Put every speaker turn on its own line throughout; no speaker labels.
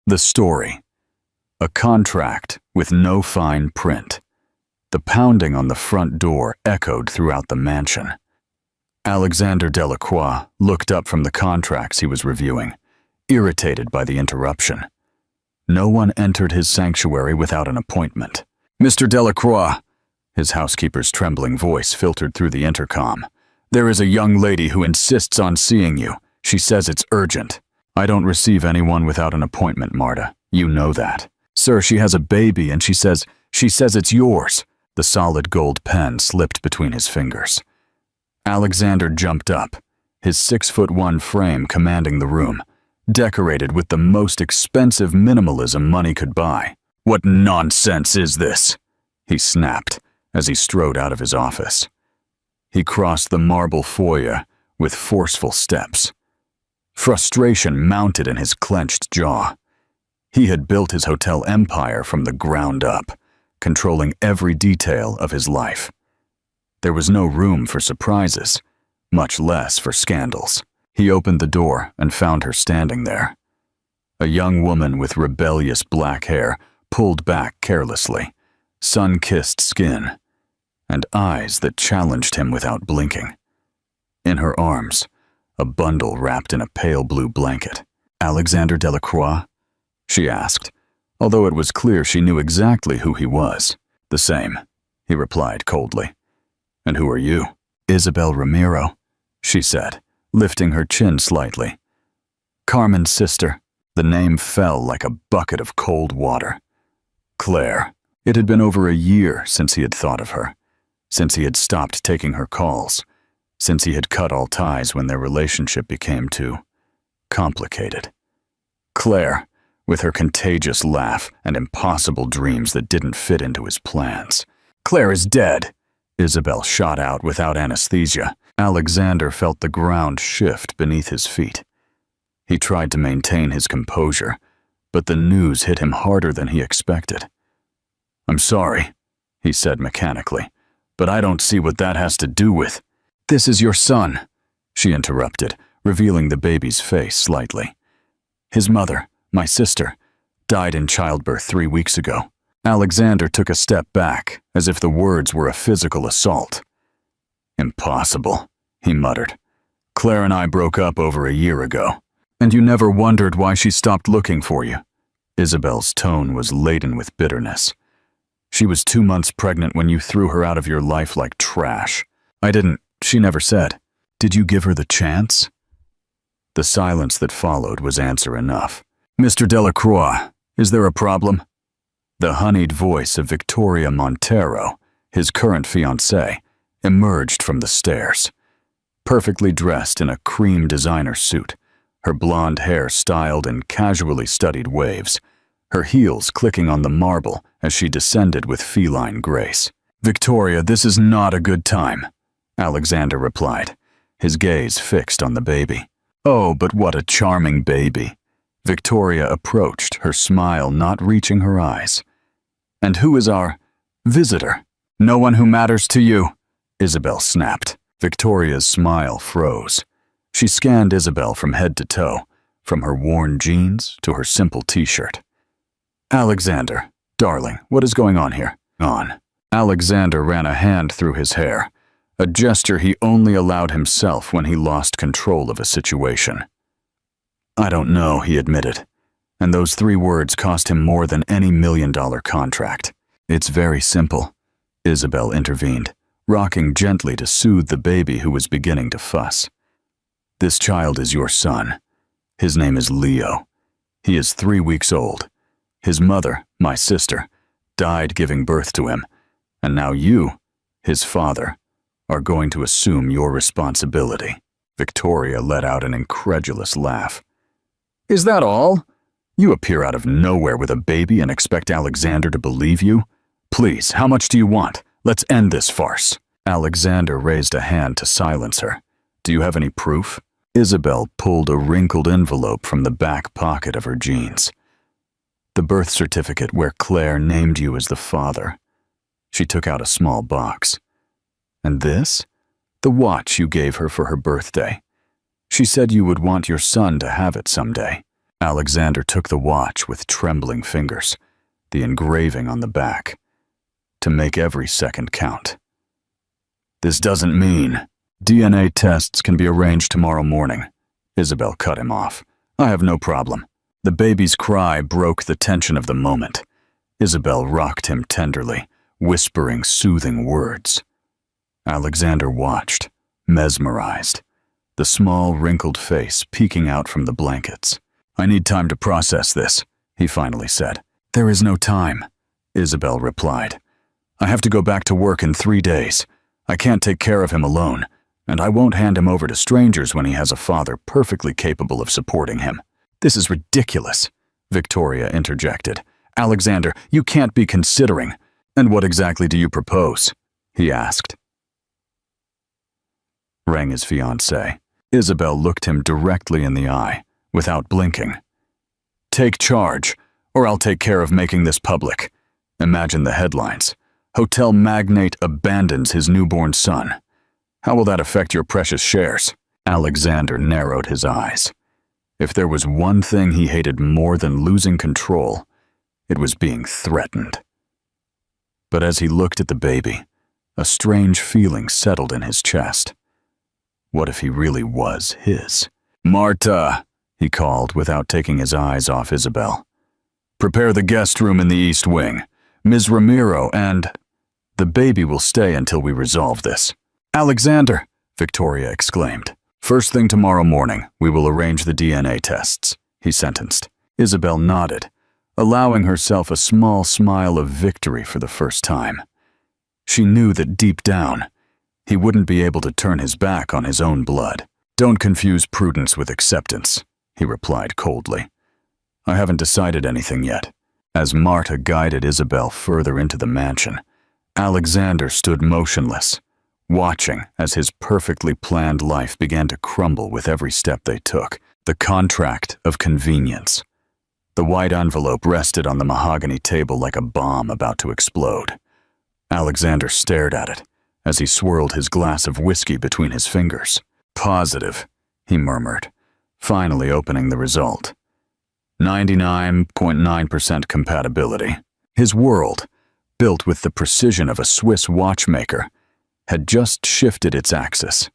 The story. A contract with no fine print. The pounding on the front door echoed throughout the mansion. Alexander Delacroix looked up from the contracts he was reviewing, irritated by the interruption. No one entered his sanctuary without an appointment. "Mr. Delacroix," his housekeeper's trembling voice filtered through the intercom. "There is a young lady who insists on seeing you. She says it's urgent." "I don't receive anyone without an appointment, Marta. You know that." "Sir, she has a baby and she says it's yours." The solid gold pen slipped between his fingers. Alexander jumped up, his 6'1" frame commanding the room, decorated with the most expensive minimalism money could buy. "What nonsense is this?" he snapped as he strode out of his office. He crossed the marble foyer with forceful steps. Frustration mounted in his clenched jaw. He had built his hotel empire from the ground up, controlling every detail of his life. There was no room for surprises, much less for scandals. He opened the door and found her standing there. A young woman with rebellious black hair pulled back carelessly, sun-kissed skin, and eyes that challenged him without blinking. In her arms, a bundle wrapped in a pale blue blanket. "Alexander Delacroix?" she asked, although it was clear she knew exactly who he was. "The same," he replied coldly. "And who are you?" "Isabel Ramiro," she said, lifting her chin slightly. "Carmen's sister." The name fell like a bucket of cold water. Claire. It had been over a year since he had thought of her, since he had stopped taking her calls, since he had cut all ties when their relationship became too complicated. Claire, with her contagious laugh and impossible dreams that didn't fit into his plans. "Claire is dead," Isabel shot out without anesthesia. Alexander felt the ground shift beneath his feet. He tried to maintain his composure, but the news hit him harder than he expected. "I'm sorry," he said mechanically, "but I don't see what that has to do with—" "This is your son," she interrupted, revealing the baby's face slightly. "His mother, my sister, died in childbirth 3 weeks ago." Alexander took a step back, as if the words were a physical assault. "Impossible," he muttered. "Claire and I broke up over a year ago. And you never wondered why she stopped looking for you?" Isabel's tone was laden with bitterness. "She was 2 months pregnant when you threw her out of your life like trash. I didn't, she never said. Did you give her the chance?" The silence that followed was answer enough. "Mr. Delacroix, is there a problem?" The honeyed voice of Victoria Montero, his current fiancée, emerged from the stairs. Perfectly dressed in a cream designer suit, her blonde hair styled in casually studied waves, her heels clicking on the marble as she descended with feline grace. "Victoria, this is not a good time," Alexander replied, his gaze fixed on the baby. "Oh, but what a charming baby." Victoria approached, her smile not reaching her eyes. "And who is our visitor?" "No one who matters to you," Isabel snapped. Victoria's smile froze. She scanned Isabel from head to toe, from her worn jeans to her simple t-shirt. "Alexander, darling, what is going on here?" "On." Alexander ran a hand through his hair, a gesture he only allowed himself when he lost control of a situation. "I don't know," he admitted, and those 3 words cost him more than any $1,000,000 contract. "It's very simple," Isabel intervened, rocking gently to soothe the baby who was beginning to fuss. "This child is your son. His name is Leo. He is 3 weeks old. His mother, my sister, died giving birth to him, and now you, his father, are going to assume your responsibility." Victoria let out an incredulous laugh. "Is that all? You appear out of nowhere with a baby and expect Alexander to believe you? Please, how much do you want? Let's end this farce." Alexander raised a hand to silence her. "Do you have any proof?" Isabel pulled a wrinkled envelope from the back pocket of her jeans. "The birth certificate where Claire named you as the father." She took out a small box. "And this? The watch you gave her for her birthday. She said you would want your son to have it someday." Alexander took the watch with trembling fingers, the engraving on the back, to make every second count. This doesn't mean. DNA tests can be arranged tomorrow morning. Isabel cut him off. I have no problem. The baby's cry broke the tension of the moment. Isabel rocked him tenderly, whispering soothing words. Alexander watched, mesmerized, the small, wrinkled face peeking out from the blankets. I need time to process this, he finally said. There is no time, Isabel replied. I have to go back to work in 3 days. I can't take care of him alone, and I won't hand him over to strangers when he has a father perfectly capable of supporting him. This is ridiculous, Victoria interjected. Alexander, you can't be considering. And what exactly do you propose? He asked. Rang his fiancée. Isabel looked him directly in the eye, without blinking. Take charge, or I'll take care of making this public. Imagine the headlines. Hotel magnate abandons his newborn son. How will that affect your precious shares? Alexander narrowed his eyes. If there was one thing he hated more than losing control, it was being threatened. But as he looked at the baby, a strange feeling settled in his chest. What if he really was his? Marta, he called without taking his eyes off Isabel. Prepare the guest room in the East Wing. Ms. Ramiro and... The baby will stay until we resolve this. Alexander, Victoria exclaimed. First thing tomorrow morning, we will arrange the DNA tests, he sentenced. Isabel nodded, allowing herself a small smile of victory for the first time. She knew that deep down, he wouldn't be able to turn his back on his own blood. Don't confuse prudence with acceptance, he replied coldly. I haven't decided anything yet. As Marta guided Isabel further into the mansion, Alexander stood motionless, watching as his perfectly planned life began to crumble with every step they took. The contract of convenience. The white envelope rested on the mahogany table like a bomb about to explode. Alexander stared at it as he swirled his glass of whiskey between his fingers. Positive, he murmured, finally opening the result. 99.9% compatibility. His world, built with the precision of a Swiss watchmaker, had just shifted its axis.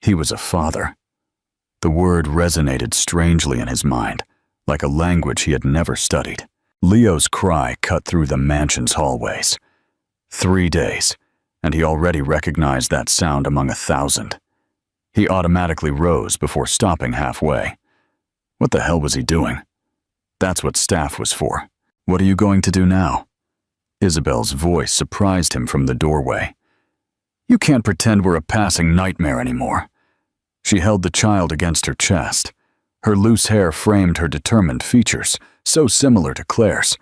He was a father. The word resonated strangely in his mind, like a language he had never studied. Leo's cry cut through the mansion's hallways. 3 days, and he already recognized that sound among 1,000. He automatically rose before stopping halfway. What the hell was he doing? That's what staff was for. What are you going to do now? Isabel's voice surprised him from the doorway. You can't pretend we're a passing nightmare anymore. She held the child against her chest. Her loose hair framed her determined features, so similar to Claire's,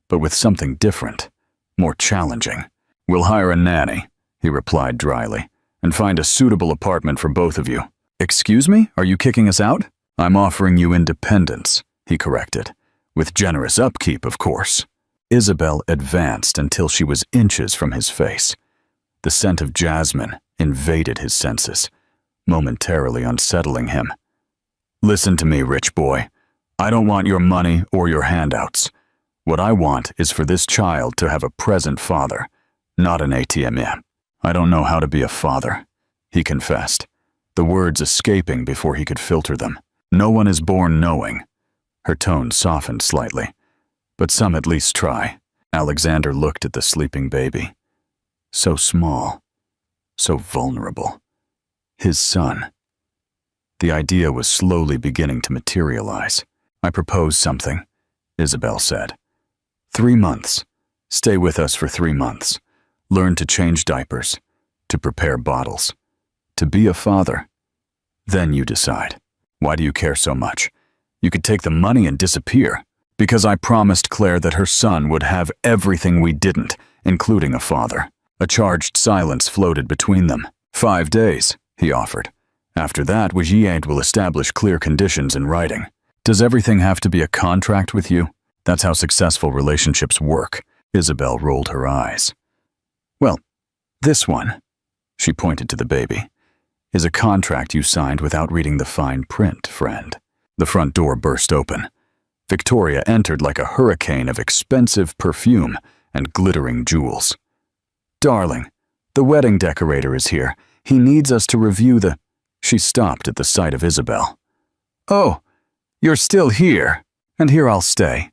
but with something different, more challenging. We'll hire a nanny, he replied dryly, and find a suitable apartment for both of you. Excuse me? Are you kicking us out? I'm offering you independence, he corrected. With generous upkeep, of course. Isabel advanced until she was inches from his face. The scent of jasmine invaded his senses, momentarily unsettling him. Listen to me, rich boy. I don't want your money or your handouts. What I want is for this child to have a present father, not an ATM. I don't know how to be a father, he confessed, the words escaping before he could filter them. No one is born knowing. Her tone softened slightly. But some at least try. Alexander looked at the sleeping baby. So small, so vulnerable. His son. The idea was slowly beginning to materialize. I propose something, Isabel said. 3 months. Stay with us for 3 months. Learn to change diapers, to prepare bottles, to be a father. Then you decide. Why do you care so much? You could take the money and disappear. Because I promised Claire that her son would have everything we didn't, including a father. A charged silence floated between them. 5 days, he offered. After that, Wajiad will establish clear conditions in writing. Does everything have to be a contract with you? That's how successful relationships work. Isabel rolled her eyes. Well, this one, she pointed to the baby, is a contract you signed without reading the fine print, friend. The front door burst open. Victoria entered like a hurricane of expensive perfume and glittering jewels. "Darling, the wedding decorator is here. He needs us to review the—" She stopped at the sight of Isabel. "Oh, you're still here, and here I'll stay,"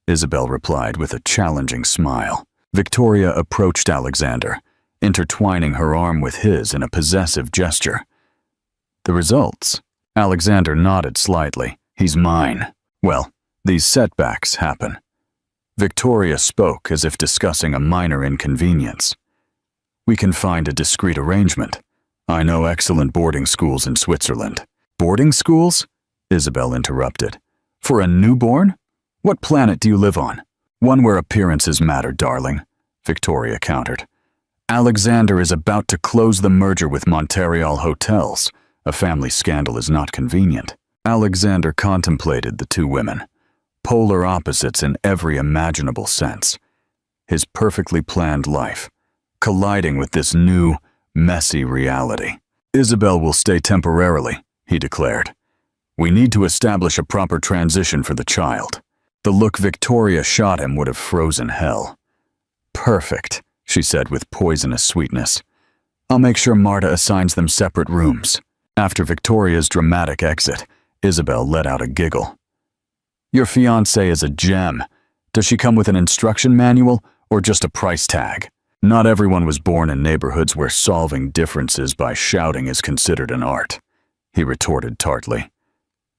Isabel replied with a challenging smile. Victoria approached Alexander, intertwining her arm with his in a possessive gesture. "The results?" Alexander nodded slightly. "He's mine. Well, these setbacks happen." Victoria spoke as if discussing a minor inconvenience. "We can find a discreet arrangement. I know excellent boarding schools in Switzerland." "Boarding schools?" Isabel interrupted. "For a newborn? What planet do you live on?" "One where appearances matter, darling," Victoria countered. "Alexander is about to close the merger with Montreal Hotels. A family scandal is not convenient." Alexander contemplated the two women, polar opposites in every imaginable sense. His perfectly planned life, colliding with this new, messy reality. "Isabel will stay temporarily," he declared. "We need to establish a proper transition for the child." The look Victoria shot him would have frozen hell. "Perfect," she said with poisonous sweetness. "I'll make sure Marta assigns them separate rooms." After Victoria's dramatic exit, Isabel let out a giggle. "Your fiancée is a gem. Does she come with an instruction manual or just a price tag?" "Not everyone was born in neighborhoods where solving differences by shouting is considered an art," he retorted tartly.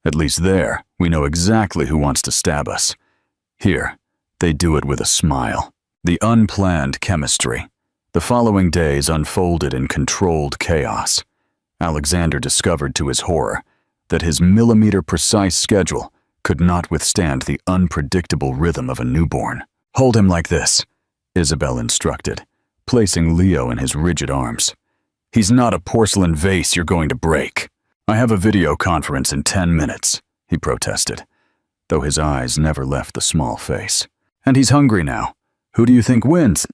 "At least there, we know exactly who wants to stab us. Here, they do it with a smile." The unplanned chemistry. The following days unfolded in controlled chaos. Alexander discovered to his horror that his millimeter-precise schedule could not withstand the unpredictable rhythm of a newborn. "Hold him like this," Isabel instructed, placing Leo in his rigid arms. "He's not a porcelain vase you're going to break." "I have a video conference in 10 minutes, he protested, though his eyes never left the small face. "And he's hungry now. Who do you think wins?"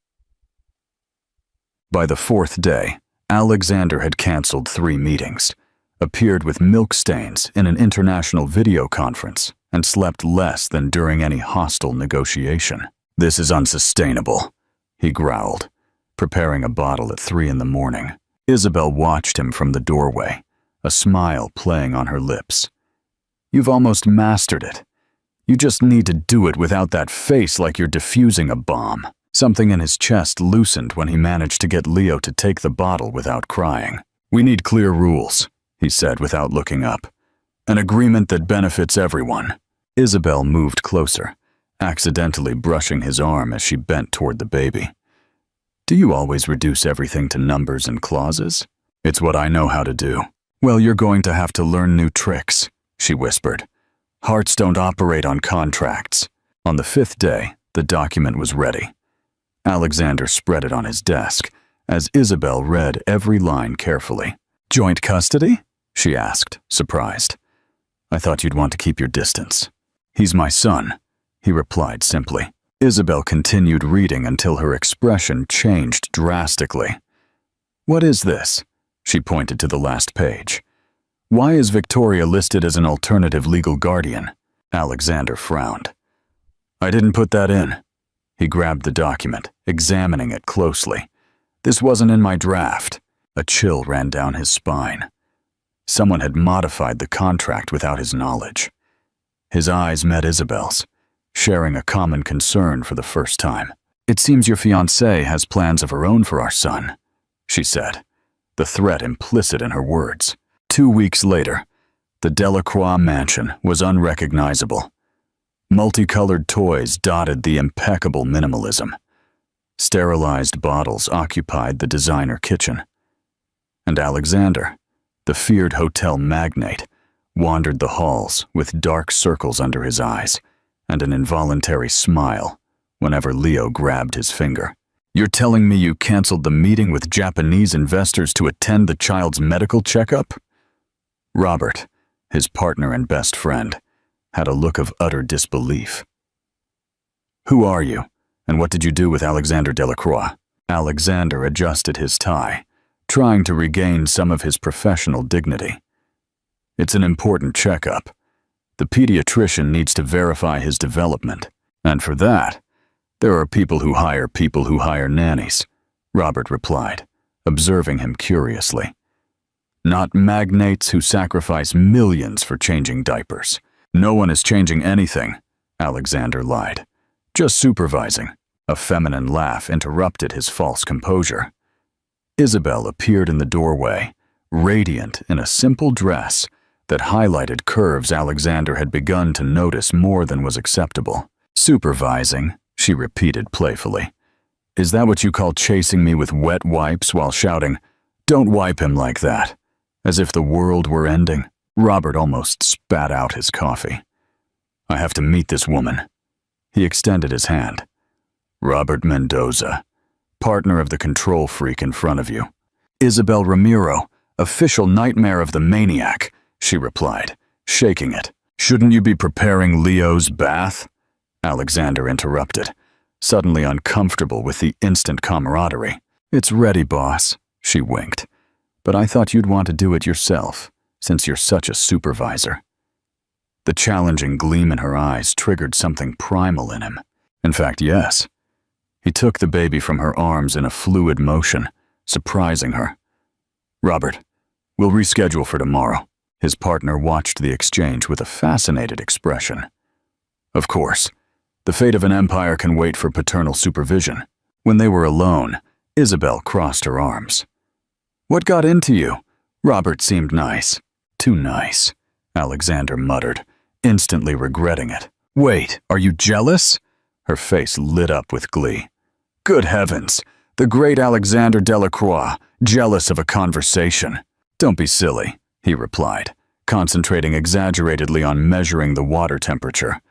By the fourth day, Alexander had canceled 3 meetings, appeared with milk stains in an international video conference, and slept less than during any hostile negotiation. "This is unsustainable," he growled, preparing a bottle at 3 in the morning. Isabel watched him from the doorway, a smile playing on her lips. "You've almost mastered it. You just need to do it without that face like you're defusing a bomb." Something in his chest loosened when he managed to get Leo to take the bottle without crying. "We need clear rules," he said without looking up. "An agreement that benefits everyone." Isabel moved closer, accidentally brushing his arm as she bent toward the baby. "Do you always reduce everything to numbers and clauses?" "It's what I know how to do." "Well, you're going to have to learn new tricks," she whispered. "Hearts don't operate on contracts." On the 5th day, the document was ready. Alexander spread it on his desk, as Isabel read every line carefully. "Joint custody?" she asked, surprised. "I thought you'd want to keep your distance." "He's my son," he replied simply. Isabel continued reading until her expression changed drastically. "What is this?" She pointed to the last page. "Why is Victoria listed as an alternative legal guardian?" Alexander frowned. "I didn't put that in." He grabbed the document, examining it closely. "This wasn't in my draft." A chill ran down his spine. Someone had modified the contract without his knowledge. His eyes met Isabel's, sharing a common concern for the first time. "It seems your fiancée has plans of her own for our son," she said, the threat implicit in her words. 2 weeks later, the Delacroix mansion was unrecognizable. Multicolored toys dotted the impeccable minimalism. Sterilized bottles occupied the designer kitchen. And Alexander, the feared hotel magnate, wandered the halls with dark circles under his eyes and an involuntary smile whenever Leo grabbed his finger. "You're telling me you canceled the meeting with Japanese investors to attend the child's medical checkup?" Robert, his partner and best friend, had a look of utter disbelief. "Who are you, and what did you do with Alexander Delacroix?" Alexander adjusted his tie, trying to regain some of his professional dignity. "It's an important checkup. The pediatrician needs to verify his development. And for that, there are people who hire nannies, Robert replied, observing him curiously. Not magnates who sacrifice millions for changing diapers. No one is changing anything, Alexander lied. Just supervising. A feminine laugh interrupted his false composure. Isabel appeared in the doorway, radiant in a simple dress that highlighted curves Alexander had begun to notice more than was acceptable. Supervising, she repeated playfully. Is that what you call chasing me with wet wipes while shouting, "Don't wipe him like that," as if the world were ending? Robert almost spat out his coffee. I have to meet this woman. He extended his hand. Robert Mendoza, partner of the control freak in front of you. Isabel Ramiro, official nightmare of the maniac, she replied, shaking it. Shouldn't you be preparing Leo's bath? Alexander interrupted, suddenly uncomfortable with the instant camaraderie. It's ready, boss, she winked. But I thought you'd want to do it yourself, since you're such a supervisor. The challenging gleam in her eyes triggered something primal in him. In fact, yes. He took the baby from her arms in a fluid motion, surprising her. Robert, we'll reschedule for tomorrow. His partner watched the exchange with a fascinated expression. Of course, the fate of an empire can wait for paternal supervision. When they were alone, Isabel crossed her arms. What got into you? Robert seemed nice. Too nice, Alexander muttered, instantly regretting it. Wait, are you jealous? Her face lit up with glee. Good heavens, the great Alexander Delacroix, jealous of a conversation. Don't be silly, he replied, concentrating exaggeratedly on measuring the water temperature.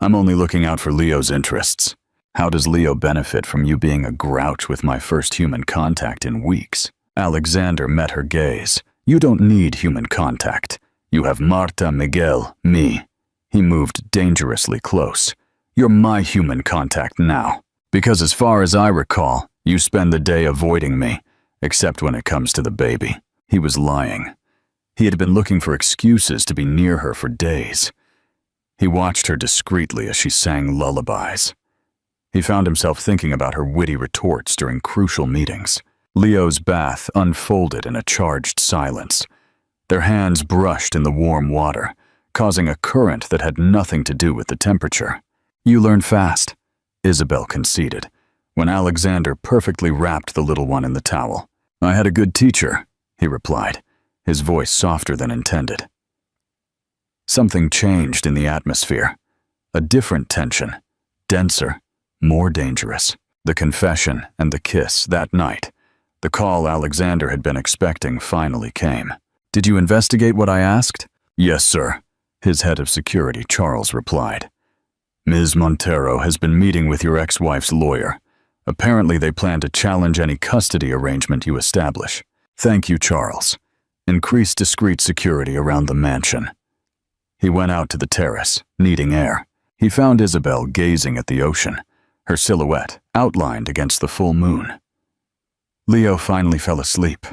I'm only looking out for Leo's interests. How does Leo benefit from you being a grouch with my first human contact in weeks? Alexander met her gaze. You don't need human contact. You have Marta, Miguel, me. He moved dangerously close. You're my human contact now. Because as far as I recall, you spend the day avoiding me, except when it comes to the baby. He was lying. He had been looking for excuses to be near her for days. He watched her discreetly as she sang lullabies. He found himself thinking about her witty retorts during crucial meetings. Leo's bath unfolded in a charged silence. Their hands brushed in the warm water, causing a current that had nothing to do with the temperature. You learn fast, Isabel conceded, when Alexander perfectly wrapped the little one in the towel. I had a good teacher, he replied, his voice softer than intended. Something changed in the atmosphere. A different tension, denser, more dangerous. The confession and the kiss that night. The call Alexander had been expecting finally came. Did you investigate what I asked? Yes, sir, his head of security, Charles, replied. Ms. Montero has been meeting with your ex-wife's lawyer. Apparently they plan to challenge any custody arrangement you establish. Thank you, Charles. Increase discreet security around the mansion. He went out to the terrace, needing air. He found Isabel gazing at the ocean, her silhouette outlined against the full moon. Leo finally fell asleep,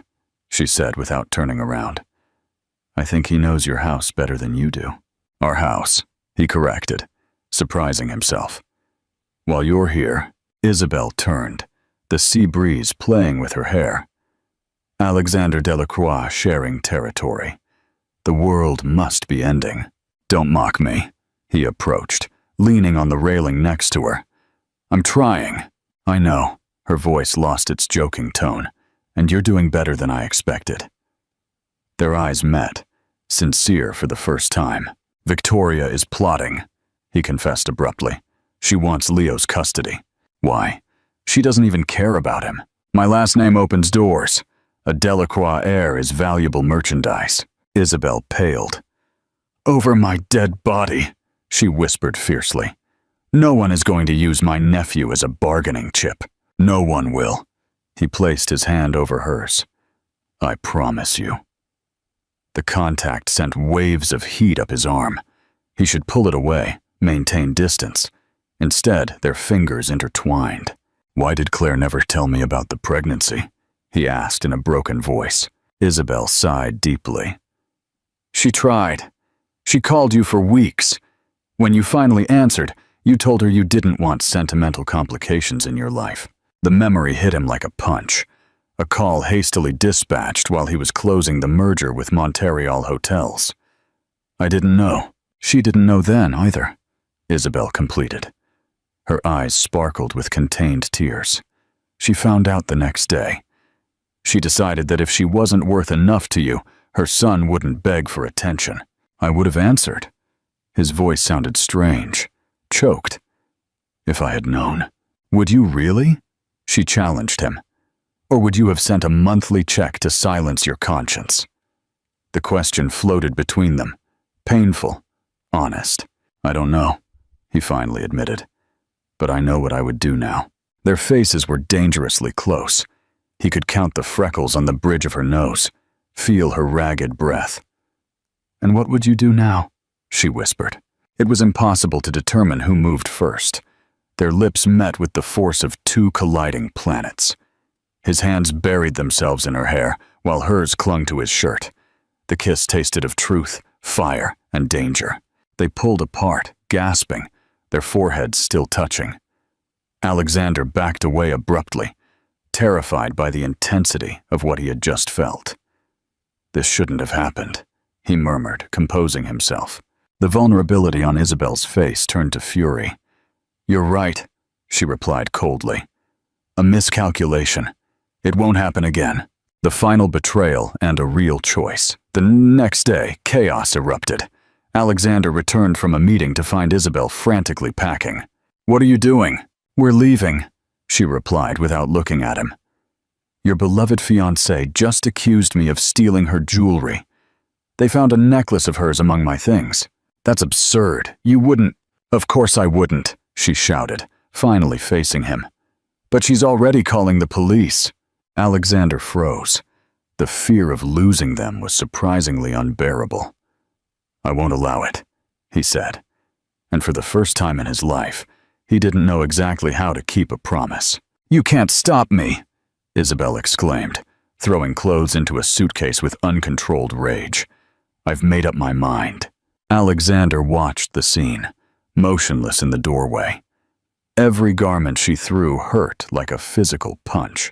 she said without turning around. I think he knows your house better than you do. Our house, he corrected, surprising himself. While you're here, Isabel turned, the sea breeze playing with her hair. Alexander Delacroix sharing territory. The world must be ending. Don't mock me, he approached, leaning on the railing next to her. I'm trying. I know, her voice lost its joking tone, and you're doing better than I expected. Their eyes met, sincere for the first time. Victoria is plotting, he confessed abruptly. She wants Leo's custody. Why? She doesn't even care about him. My last name opens doors. A Delacroix heir is valuable merchandise. Isabel paled. Over my dead body, she whispered fiercely. No one is going to use my nephew as a bargaining chip. No one will. He placed his hand over hers. I promise you. The contact sent waves of heat up his arm. He should pull it away, maintain distance. Instead, their fingers intertwined. Why did Claire never tell me about the pregnancy? He asked in a broken voice. Isabel sighed deeply. She tried. She called you for weeks. When you finally answered, you told her you didn't want sentimental complications in your life. The memory hit him like a punch. A call hastily dispatched while he was closing the merger with Montreal Hotels. I didn't know. She didn't know then either, Isabel completed. Her eyes sparkled with contained tears. She found out the next day. She decided that if she wasn't worth enough to you, her son wouldn't beg for attention. I would have answered. His voice sounded strange, choked. If I had known. Would you really? She challenged him. Or would you have sent a monthly check to silence your conscience? The question floated between them, painful, honest. I don't know, he finally admitted. But I know what I would do now. Their faces were dangerously close. He could count the freckles on the bridge of her nose, feel her ragged breath. And what would you do now? She whispered. It was impossible to determine who moved first. Their lips met with the force of two colliding planets. His hands buried themselves in her hair, while hers clung to his shirt. The kiss tasted of truth, fire, and danger. They pulled apart, gasping, their foreheads still touching. Alexander backed away abruptly, terrified by the intensity of what he had just felt. This shouldn't have happened, he murmured, composing himself. The vulnerability on Isabel's face turned to fury. You're right, she replied coldly. A miscalculation. It won't happen again. The final betrayal and a real choice. The next day, chaos erupted. Alexander returned from a meeting to find Isabel frantically packing. What are you doing? We're leaving, she replied without looking at him. Your beloved fiancé just accused me of stealing her jewelry. They found a necklace of hers among my things. That's absurd. You wouldn't. Of course I wouldn't, she shouted, finally facing him. But she's already calling the police. Alexander froze. The fear of losing them was surprisingly unbearable. I won't allow it, he said. And for the first time in his life, he didn't know exactly how to keep a promise. You can't stop me, Isabel exclaimed, throwing clothes into a suitcase with uncontrolled rage. I've made up my mind. Alexander watched the scene, motionless in the doorway. Every garment she threw hurt like a physical punch.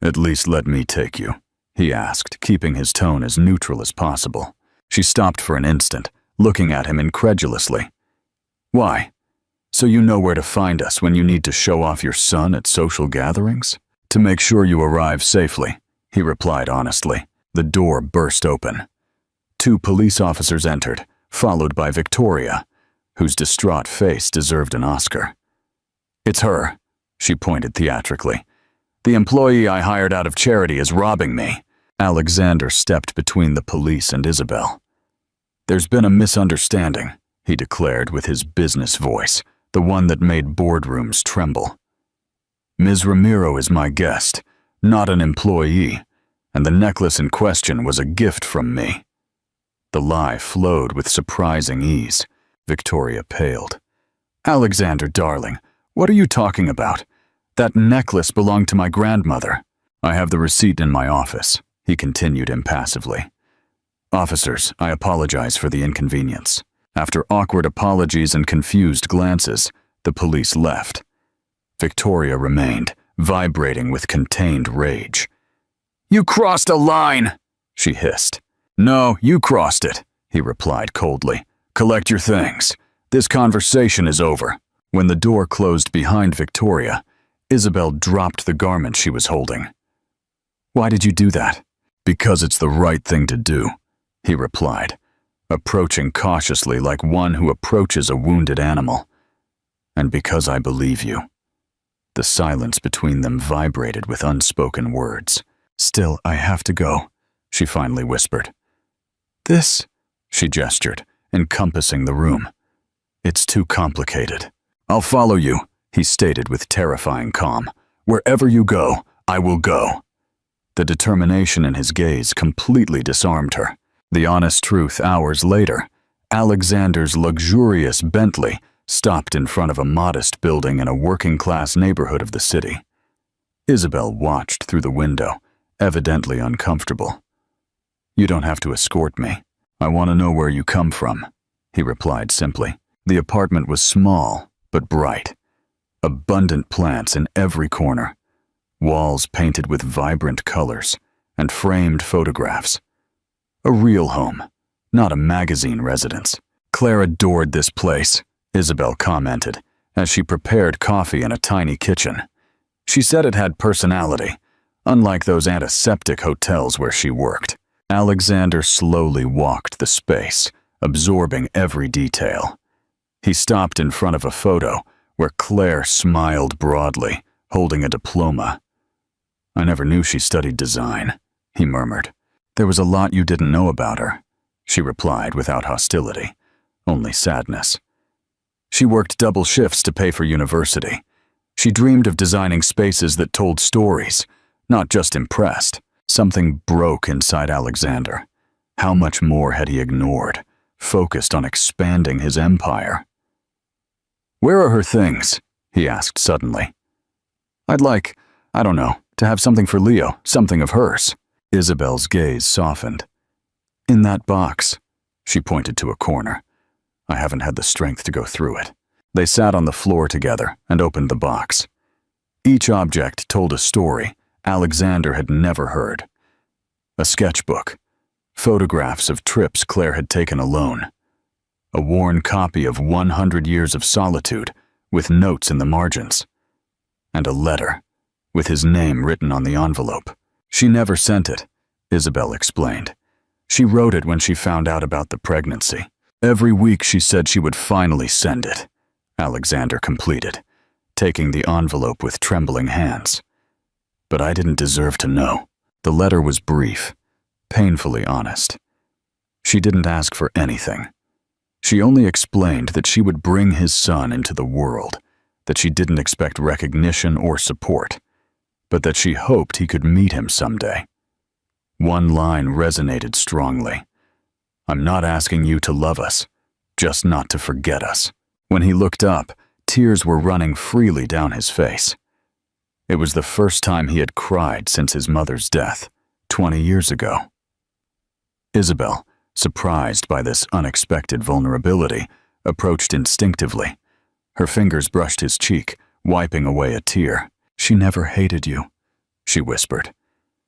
At least let me take you, he asked, keeping his tone as neutral as possible. She stopped for an instant, looking at him incredulously. Why? So you know where to find us when you need to show off your son at social gatherings? To make sure you arrive safely, he replied honestly. The door burst open. 2 police officers entered, followed by Victoria, whose distraught face deserved an Oscar. It's her, she pointed theatrically. The employee I hired out of charity is robbing me. Alexander stepped between the police and Isabel. There's been a misunderstanding, he declared with his business voice, the one that made boardrooms tremble. Ms. Ramiro is my guest, not an employee, and the necklace in question was a gift from me. The lie flowed with surprising ease. Victoria paled. Alexander, darling, what are you talking about? That necklace belonged to my grandmother. I have the receipt in my office, he continued impassively. Officers, I apologize for the inconvenience. After awkward apologies and confused glances, the police left. Victoria remained, vibrating with contained rage. You crossed a line, she hissed. No, you crossed it, he replied coldly. Collect your things. This conversation is over. When the door closed behind Victoria, Isabel dropped the garment she was holding. Why did you do that? Because it's the right thing to do, he replied, approaching cautiously like one who approaches a wounded animal. And because I believe you. The silence between them vibrated with unspoken words. Still, I have to go, she finally whispered. This, she gestured, encompassing the room. It's too complicated. I'll follow you, he stated with terrifying calm. Wherever you go, I will go. The determination in his gaze completely disarmed her. The honest truth, hours later, Alexander's luxurious Bentley stopped in front of a modest building in a working-class neighborhood of the city. Isabel watched through the window, evidently uncomfortable. You don't have to escort me. "I want to know where you come from," he replied simply. The apartment was small, but bright. Abundant plants in every corner, walls painted with vibrant colors, and framed photographs. A real home, not a magazine residence. Claire adored this place, Isabel commented, as she prepared coffee in a tiny kitchen. She said it had personality, unlike those antiseptic hotels where she worked. Alexander slowly walked the space, absorbing every detail. He stopped in front of a photo where Claire smiled broadly, holding a diploma. "I never knew she studied design," he murmured. "There was a lot you didn't know about her," she replied without hostility, only sadness. She worked double shifts to pay for university. She dreamed of designing spaces that told stories, not just impressed. Something broke inside Alexander. How much more had he ignored, focused on expanding his empire? "Where are her things?" he asked suddenly. "I'd like, I don't know, to have something for Leo, something of hers." Isabel's gaze softened. "In that box," she pointed to a corner. "I haven't had the strength to go through it." They sat on the floor together and opened the box. Each object told a story Alexander had never heard. A sketchbook, photographs of trips Claire had taken alone, a worn copy of 100 Years of Solitude with notes in the margins, and a letter with his name written on the envelope. She never sent it, Isabel explained. She wrote it when she found out about the pregnancy. Every week she said she would finally send it, Alexander completed, taking the envelope with trembling hands. But I didn't deserve to know. The letter was brief, painfully honest. She didn't ask for anything. She only explained that she would bring his son into the world, that she didn't expect recognition or support, but that she hoped he could meet him someday. One line resonated strongly. "I'm not asking you to love us, just not to forget us." When he looked up, tears were running freely down his face. It was the first time he had cried since his mother's death, 20 years ago. Isabel, surprised by this unexpected vulnerability, approached instinctively. Her fingers brushed his cheek, wiping away a tear. "She never hated you," she whispered.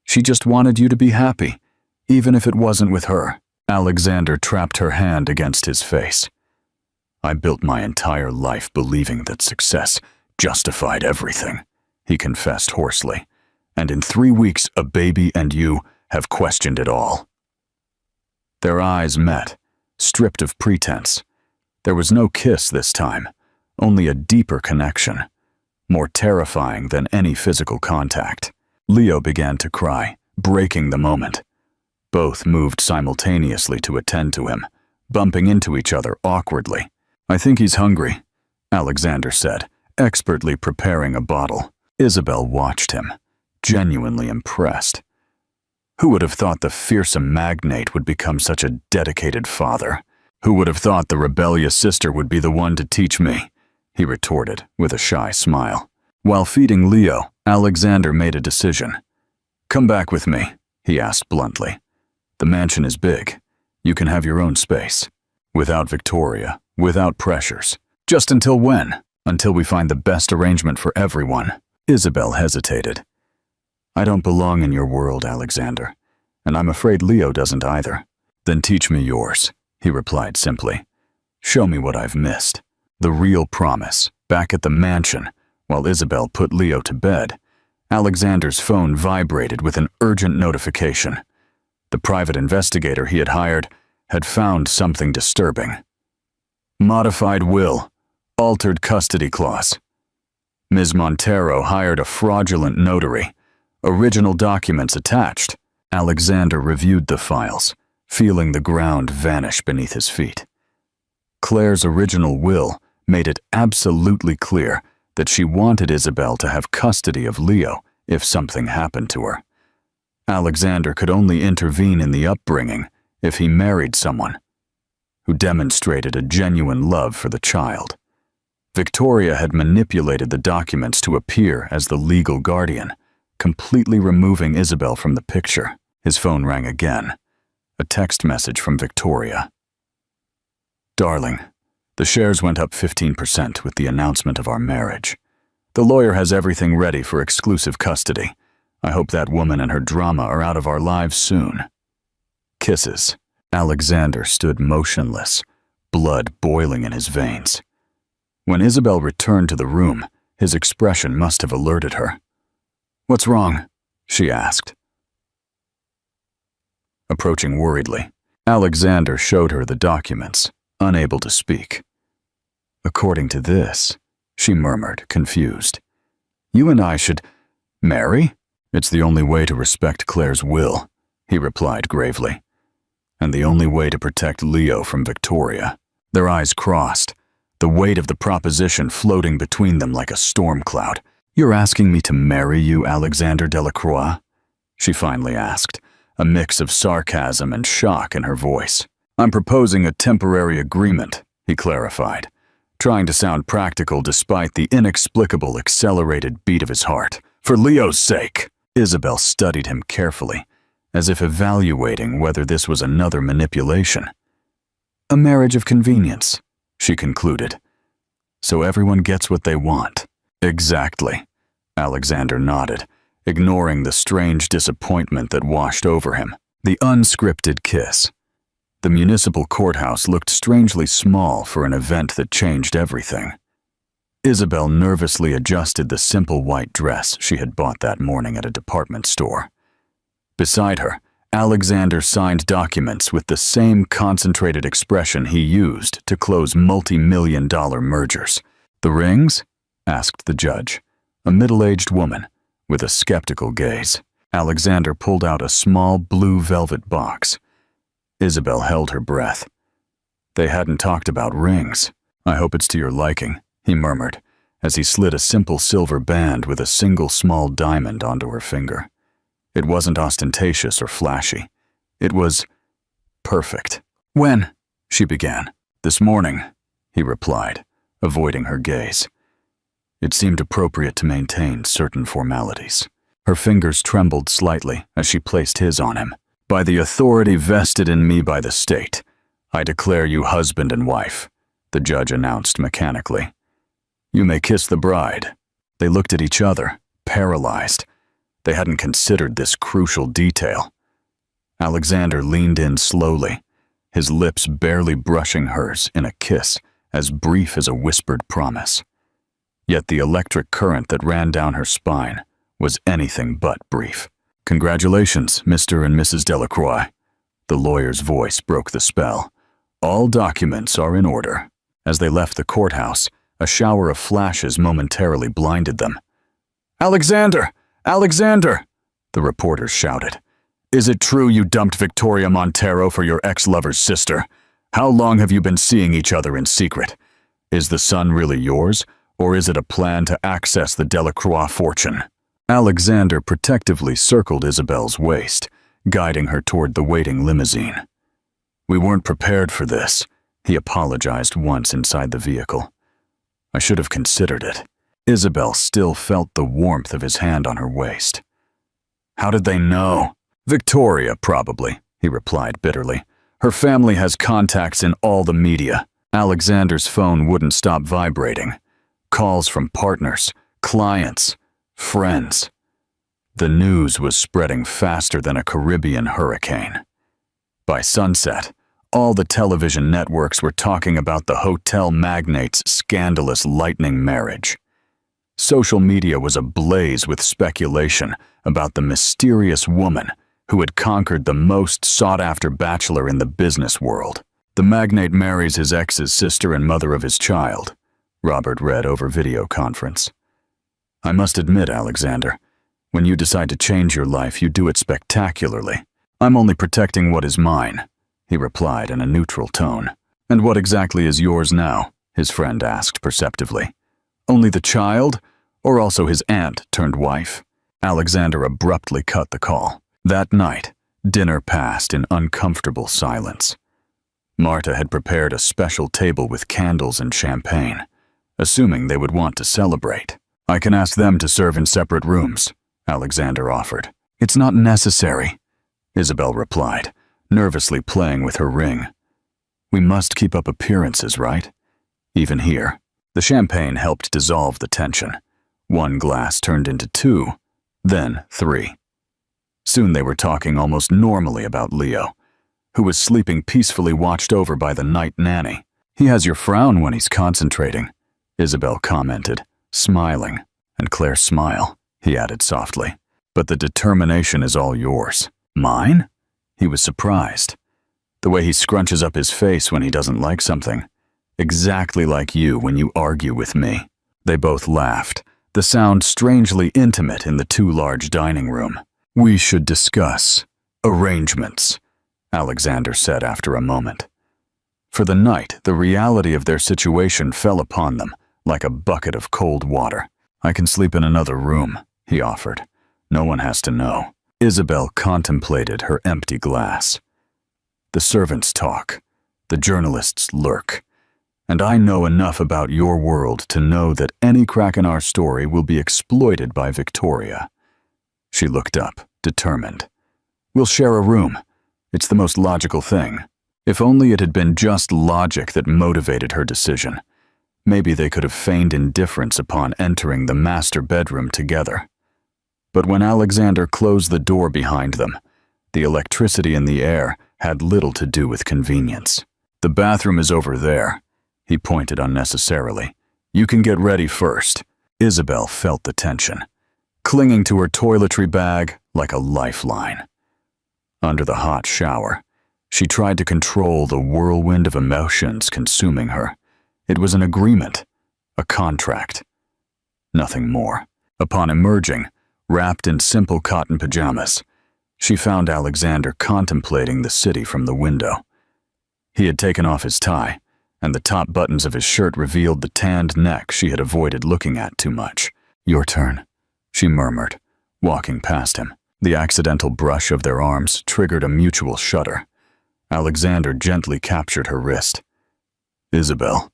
"She just wanted you to be happy, even if it wasn't with her." Alexander trapped her hand against his face. "I built my entire life believing that success justified everything," he confessed hoarsely. "And in 3 weeks, a baby and you have questioned it all." Their eyes met, stripped of pretense. There was no kiss this time, only a deeper connection, more terrifying than any physical contact. Leo began to cry, breaking the moment. Both moved simultaneously to attend to him, bumping into each other awkwardly. "I think he's hungry," Alexander said, expertly preparing a bottle. Isabel watched him, genuinely impressed. Who would have thought the fearsome magnate would become such a dedicated father? Who would have thought the rebellious sister would be the one to teach me? He retorted with a shy smile. While feeding Leo, Alexander made a decision. "Come back with me," he asked bluntly. "The mansion is big. You can have your own space. Without Victoria, without pressures. Just until when? Until we find the best arrangement for everyone." Isabel hesitated. "I don't belong in your world, Alexander, and I'm afraid Leo doesn't either." "Then teach me yours," he replied simply. "Show me what I've missed." The real promise, back at the mansion, while Isabel put Leo to bed, Alexander's phone vibrated with an urgent notification. The private investigator he had hired had found something disturbing. Modified will, altered custody clause. Ms. Montero hired a fraudulent notary. Original documents attached. Alexander reviewed the files, feeling the ground vanish beneath his feet. Claire's original will made it absolutely clear that she wanted Isabel to have custody of Leo if something happened to her. Alexander could only intervene in the upbringing if he married someone who demonstrated a genuine love for the child. Victoria had manipulated the documents to appear as the legal guardian, completely removing Isabel from the picture. His phone rang again. a text message from Victoria. Darling, the shares went up 15% with the announcement of our marriage. The lawyer has everything ready for exclusive custody. I hope that woman and her drama are out of our lives soon. Kisses. Alexander stood motionless, blood boiling in his veins. When Isabel returned to the room, his expression must have alerted her. "What's wrong?" she asked. Approaching worriedly, Alexander showed her the documents, unable to speak. "According to this," she murmured, confused, "you and I should marry?" "It's the only way to respect Claire's will," he replied gravely. "And the only way to protect Leo from Victoria." Their eyes crossed, the weight of the proposition floating between them like a storm cloud. "You're asking me to marry you, Alexander Delacroix?" she finally asked, a mix of sarcasm and shock in her voice. "I'm proposing a temporary agreement," he clarified, trying to sound practical despite the inexplicable accelerated beat of his heart. "For Leo's sake." Isabel studied him carefully, as if evaluating whether this was another manipulation. "A marriage of convenience," she concluded. "So everyone gets what they want." "Exactly," Alexander nodded, ignoring the strange disappointment that washed over him. The unscripted kiss. The municipal courthouse looked strangely small for an event that changed everything. Isabel nervously adjusted the simple white dress she had bought that morning at a department store. Beside her, Alexander signed documents with the same concentrated expression he used to close multi-million-dollar mergers. "The rings?" asked the judge, a middle-aged woman with a skeptical gaze. Alexander pulled out a small blue velvet box. Isabel held her breath. They hadn't talked about rings. "I hope it's to your liking," he murmured, as he slid a simple silver band with a single small diamond onto her finger. It wasn't ostentatious or flashy. It was perfect. "When?" she began. "This morning," he replied, avoiding her gaze. It seemed appropriate to maintain certain formalities. Her fingers trembled slightly as she placed his on him. "By the authority vested in me by the state, I declare you husband and wife," the judge announced mechanically. "You may kiss the bride." They looked at each other, paralyzed. They hadn't considered this crucial detail. Alexander leaned in slowly, his lips barely brushing hers in a kiss as brief as a whispered promise. Yet the electric current that ran down her spine was anything but brief. "Congratulations, Mr. and Mrs. Delacroix." The lawyer's voice broke the spell. "All documents are in order." As they left the courthouse, a shower of flashes momentarily blinded them. "Alexander! Alexander!" the reporters shouted. "Is it true you dumped Victoria Montero for your ex-lover's sister? How long have you been seeing each other in secret? Is the son really yours, or is it a plan to access the Delacroix fortune?" Alexander protectively circled Isabel's waist, guiding her toward the waiting limousine. "We weren't prepared for this," he apologized once inside the vehicle. "I should have considered it." Isabel still felt the warmth of his hand on her waist. "How did they know?" "Victoria, probably," he replied bitterly. "Her family has contacts in all the media." Alexander's phone wouldn't stop vibrating. Calls from partners, clients, friends. The news was spreading faster than a Caribbean hurricane. By sunset, all the television networks were talking about the hotel magnate's scandalous lightning marriage. Social media was ablaze with speculation about the mysterious woman who had conquered the most sought-after bachelor in the business world. "The magnate marries his ex's sister and mother of his child," Robert read over video conference. "I must admit, Alexander, when you decide to change your life, you do it spectacularly." "I'm only protecting what is mine," he replied in a neutral tone. "And what exactly is yours now?" his friend asked perceptively. "Only the child, or also his aunt turned wife?" Alexander abruptly cut the call. That night, dinner passed in uncomfortable silence. Marta had prepared a special table with candles and champagne, assuming they would want to celebrate. "I can ask them to serve in separate rooms," Alexander offered. "It's not necessary," Isabel replied, nervously playing with her ring. We must keep up appearances, right? Even here. The champagne helped dissolve the tension. One glass turned into two, then three. Soon they were talking almost normally about Leo, who was sleeping peacefully watched over by the night nanny. He has your frown when he's concentrating, Isabel commented, smiling, and Claire's smile, he added softly. But the determination is all yours. Mine? He was surprised. The way he scrunches up his face when he doesn't like something. Exactly like you when you argue with me. They both laughed, the sound strangely intimate in the too large dining room. We should discuss arrangements, Alexander said after a moment. For the night, the reality of their situation fell upon them like a bucket of cold water. I can sleep in another room, he offered. No one has to know. Isabel contemplated her empty glass. The servants talk, the journalists lurk, and I know enough about your world to know that any crack in our story will be exploited by Victoria. She looked up, determined. We'll share a room. It's the most logical thing. If only it had been just logic that motivated her decision. Maybe they could have feigned indifference upon entering the master bedroom together. But when Alexander closed the door behind them, the electricity in the air had little to do with convenience. The bathroom is over there, he pointed unnecessarily. You can get ready first. Isabel felt the tension, clinging to her toiletry bag like a lifeline. Under the hot shower, she tried to control the whirlwind of emotions consuming her. It was an agreement, a contract. Nothing more. Upon emerging, wrapped in simple cotton pajamas, she found Alexander contemplating the city from the window. He had taken off his tie, and the top buttons of his shirt revealed the tanned neck she had avoided looking at too much. Your turn, she murmured, walking past him. The accidental brush of their arms triggered a mutual shudder. Alexander gently captured her wrist. Isabel.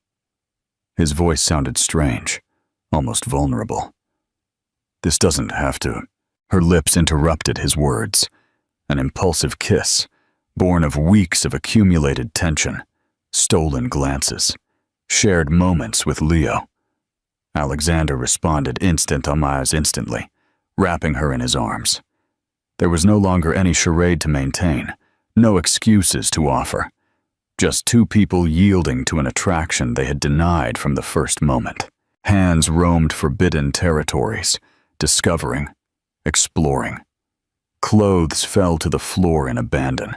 His voice sounded strange, almost vulnerable. This doesn't have to. Her lips interrupted his words. An impulsive kiss, born of weeks of accumulated tension, stolen glances, shared moments with Leo. Alexander responded instantly, wrapping her in his arms. There was no longer any charade to maintain, no excuses to offer. Just two people yielding to an attraction they had denied from the first moment. Hands roamed forbidden territories, discovering, exploring. Clothes fell to the floor in abandon.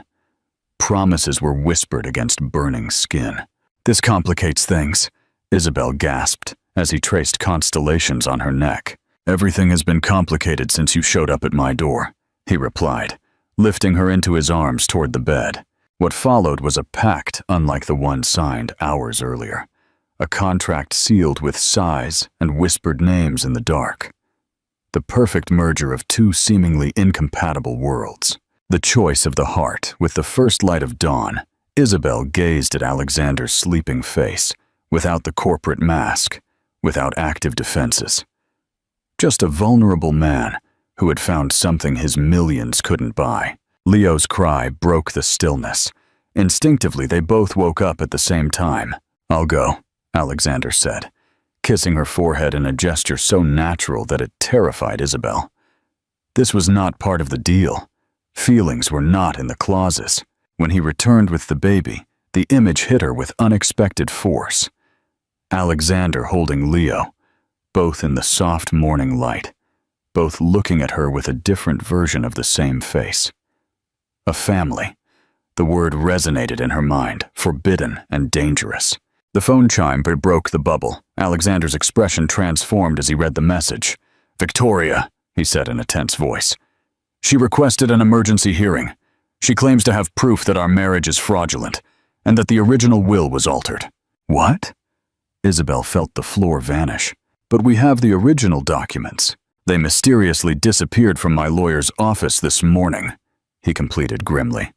Promises were whispered against burning skin. This complicates things, Isabel gasped as he traced constellations on her neck. Everything has been complicated since you showed up at my door, he replied, lifting her into his arms toward the bed. What followed was a pact unlike the one signed hours earlier, a contract sealed with sighs and whispered names in the dark. The perfect merger of two seemingly incompatible worlds. The choice of the heart. With the first light of dawn, Isabel gazed at Alexander's sleeping face, without the corporate mask, without active defenses. Just a vulnerable man who had found something his millions couldn't buy. Leo's cry broke the stillness. Instinctively, they both woke up at the same time. I'll go, Alexander said, kissing her forehead in a gesture so natural that it terrified Isabel. This was not part of the deal. Feelings were not in the clauses. When he returned with the baby, the image hit her with unexpected force. Alexander holding Leo, both in the soft morning light, both looking at her with a different version of the same face. A family. The word resonated in her mind, forbidden and dangerous. The phone chime broke the bubble. Alexander's expression transformed as he read the message. Victoria, he said in a tense voice. She requested an emergency hearing. She claims to have proof that our marriage is fraudulent, and that the original will was altered. What? Isabel felt the floor vanish. But we have the original documents. They mysteriously disappeared from my lawyer's office this morning, he completed grimly.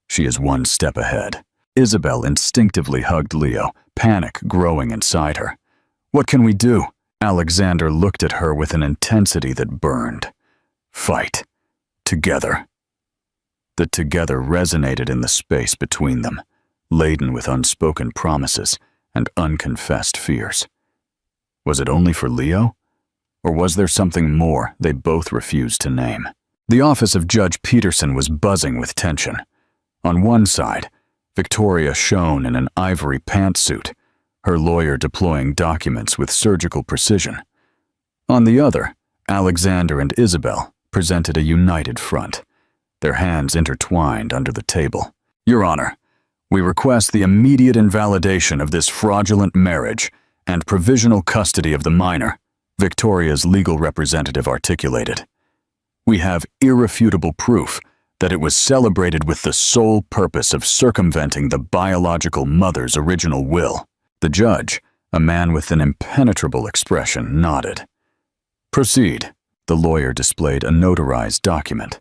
She is one step ahead. Isabel instinctively hugged Leo, panic growing inside her. What can we do? Alexander looked at her with an intensity that burned. Fight. Together. The together resonated in the space between them, laden with unspoken promises and unconfessed fears. Was it only for Leo? Or was there something more they both refused to name? The office of Judge Peterson was buzzing with tension. On one side, Victoria shone in an ivory pantsuit, her lawyer deploying documents with surgical precision. On the other, Alexander and Isabel presented a united front, their hands intertwined under the table. Your Honor, we request the immediate invalidation of this fraudulent marriage and provisional custody of the minor, Victoria's legal representative articulated. We have irrefutable proof that it was celebrated with the sole purpose of circumventing the biological mother's original will. The judge, a man with an impenetrable expression, nodded. Proceed. The lawyer displayed a notarized document.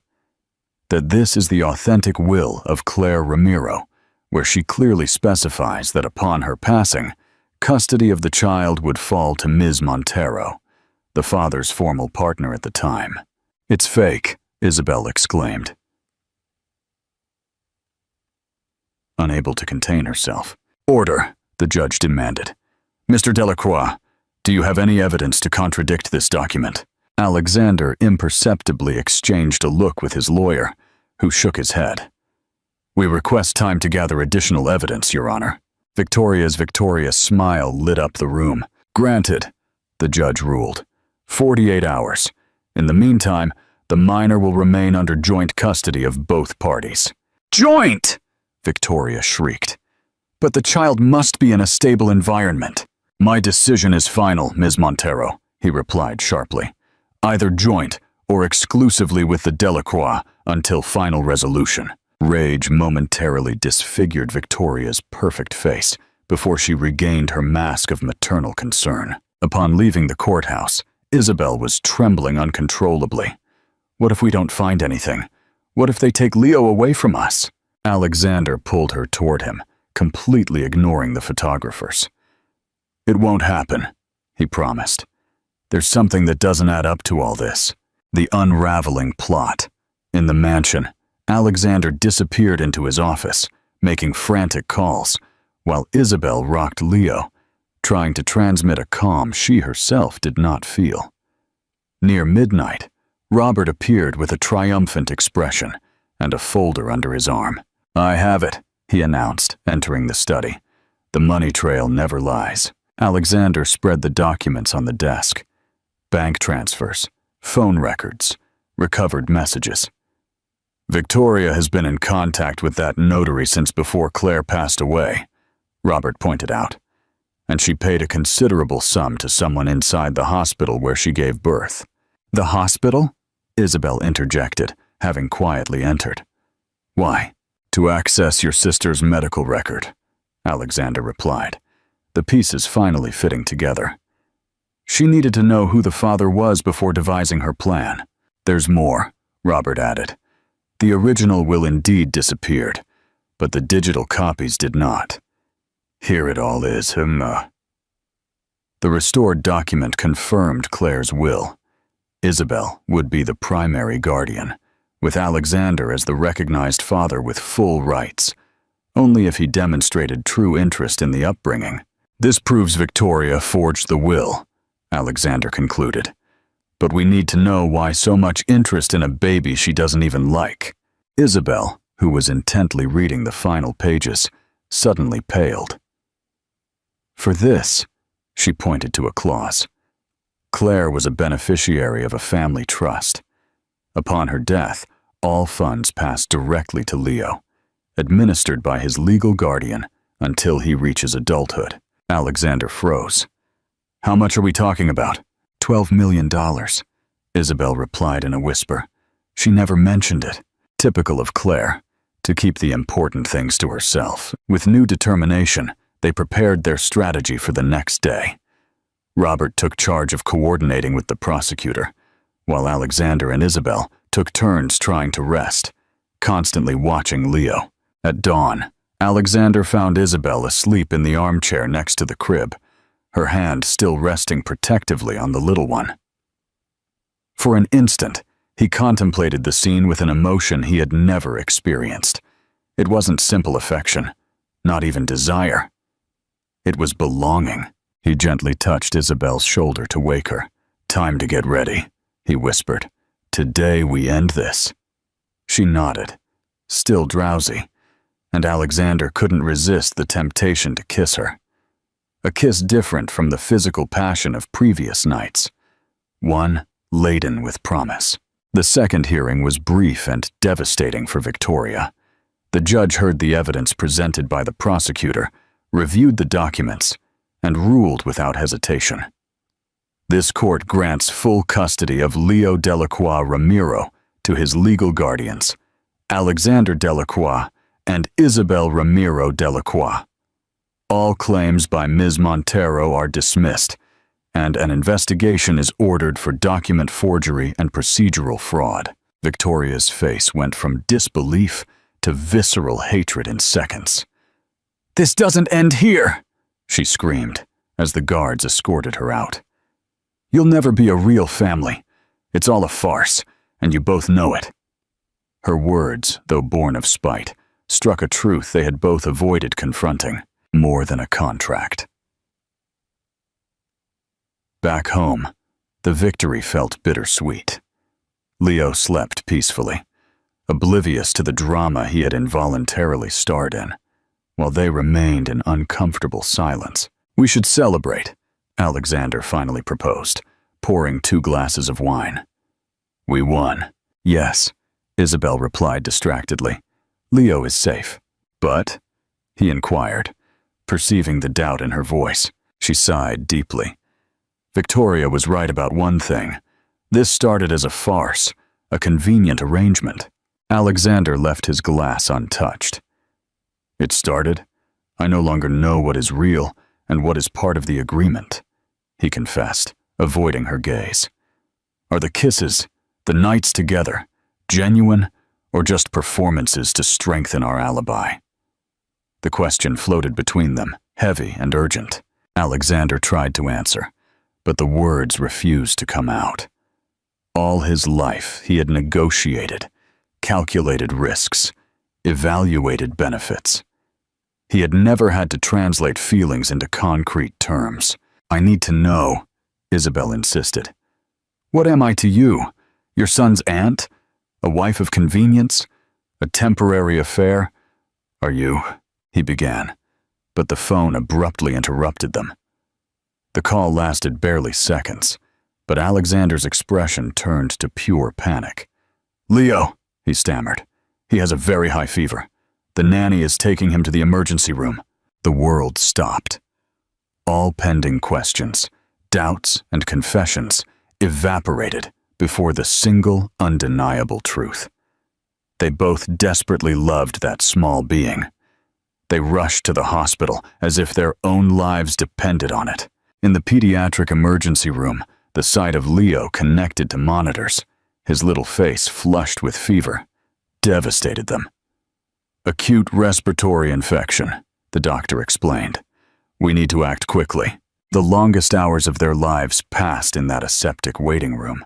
That this is the authentic will of Claire Ramiro, where she clearly specifies that upon her passing, custody of the child would fall to Ms. Montero, the father's formal partner at the time. It's fake, Isabel exclaimed, unable to contain herself. Order, the judge demanded. Mr. Delacroix, do you have any evidence to contradict this document? Alexander imperceptibly exchanged a look with his lawyer, who shook his head. We request time to gather additional evidence, Your Honor. Victoria's victorious smile lit up the room. Granted, the judge ruled. 48 hours. In the meantime, the minor will remain under joint custody of both parties. Joint! Victoria shrieked. But the child must be in a stable environment. My decision is final, Ms. Montero, he replied sharply. Either joint or exclusively with the Delacroix until final resolution. Rage momentarily disfigured Victoria's perfect face before she regained her mask of maternal concern. Upon leaving the courthouse, Isabel was trembling uncontrollably. What if we don't find anything? What if they take Leo away from us? Alexander pulled her toward him, completely ignoring the photographers. It won't happen, he promised. There's something that doesn't add up to all this. The unraveling plot. In the mansion, Alexander disappeared into his office, making frantic calls, while Isabel rocked Leo, trying to transmit a calm she herself did not feel. Near midnight, Robert appeared with a triumphant expression and a folder under his arm. I have it, he announced, entering the study. The money trail never lies. Alexander spread the documents on the desk. Bank transfers, phone records, recovered messages. Victoria has been in contact with that notary since before Claire passed away, Robert pointed out, and she paid a considerable sum to someone inside the hospital where she gave birth. The hospital? Isabel interjected, having quietly entered. Why? To access your sister's medical record, Alexander replied, the pieces finally fitting together. She needed to know who the father was before devising her plan. There's more, Robert added. The original will indeed disappeared, but the digital copies did not. Here it all is, The restored document confirmed Claire's will. Isabel would be the primary guardian, with Alexander as the recognized father with full rights, only if he demonstrated true interest in the upbringing. This proves Victoria forged the will, Alexander concluded. But we need to know why so much interest in a baby she doesn't even like. Isabel, who was intently reading the final pages, suddenly paled. For this, she pointed to a clause. Claire was a beneficiary of a family trust. Upon her death, all funds passed directly to Leo, administered by his legal guardian until he reaches adulthood. Alexander froze. How much are we talking about? $12 million, Isabel replied in a whisper. She never mentioned it. Typical of Claire, to keep the important things to herself. With new determination, they prepared their strategy for the next day. Robert took charge of coordinating with the prosecutor, while Alexander and Isabel took turns trying to rest, constantly watching Leo. At dawn, Alexander found Isabel asleep in the armchair next to the crib, her hand still resting protectively on the little one. For an instant, He contemplated the scene with an emotion he had never experienced. It wasn't simple affection, not even desire. It was belonging. He gently touched Isabel's shoulder to wake her. "Time to get ready," he whispered. "Today we end this." She nodded, still drowsy, and Alexander couldn't resist the temptation to kiss her. A kiss different from the physical passion of previous nights. One laden with promise. The second hearing was brief and devastating for Victoria. The judge heard the evidence presented by the prosecutor, reviewed the documents, and ruled without hesitation. This court grants full custody of Leo Delacroix Ramiro to his legal guardians, Alexander Delacroix and Isabel Ramiro Delacroix. All claims by Ms. Montero are dismissed, and an investigation is ordered for document forgery and procedural fraud. Victoria's face went from disbelief to visceral hatred in seconds. "This doesn't end here," she screamed as the guards escorted her out. "You'll never be a real family. It's all a farce, and you both know it." Her words, though born of spite, struck a truth they had both avoided confronting. More than a contract. Back home, the victory felt bittersweet. Leo slept peacefully, oblivious to the drama he had involuntarily starred in, while they remained in uncomfortable silence. "We should celebrate," Alexander finally proposed, pouring 2 glasses of wine. "We won." "Yes," Isabel replied distractedly. "Leo is safe." "But?" he inquired, perceiving the doubt in her voice. She sighed deeply. Victoria was right about one thing. This started as a farce, a convenient arrangement. Alexander left his glass untouched. "It started. I no longer know what is real and what is part of the agreement," he confessed, avoiding her gaze. "Are the kisses, the nights together, genuine or just performances to strengthen our alibi?" The question floated between them, heavy and urgent. Alexander tried to answer, but the words refused to come out. All his life he had negotiated, calculated risks, evaluated benefits. He had never had to translate feelings into concrete terms. "I need to know," Isabel insisted. "What am I to you? Your son's aunt? A wife of convenience? A temporary affair? Are you?" he began, but the phone abruptly interrupted them. The call lasted barely seconds, but Alexander's expression turned to pure panic. "Leo," he stammered. "He has a very high fever. The nanny is taking him to the emergency room." The world stopped. All pending questions, doubts, and confessions evaporated before the single undeniable truth. They both desperately loved that small being. They rushed to the hospital as if their own lives depended on it. In the pediatric emergency room, the sight of Leo connected to monitors, his little face flushed with fever, devastated them. "Acute respiratory infection," the doctor explained. "We need to act quickly." The longest hours of their lives passed in that aseptic waiting room,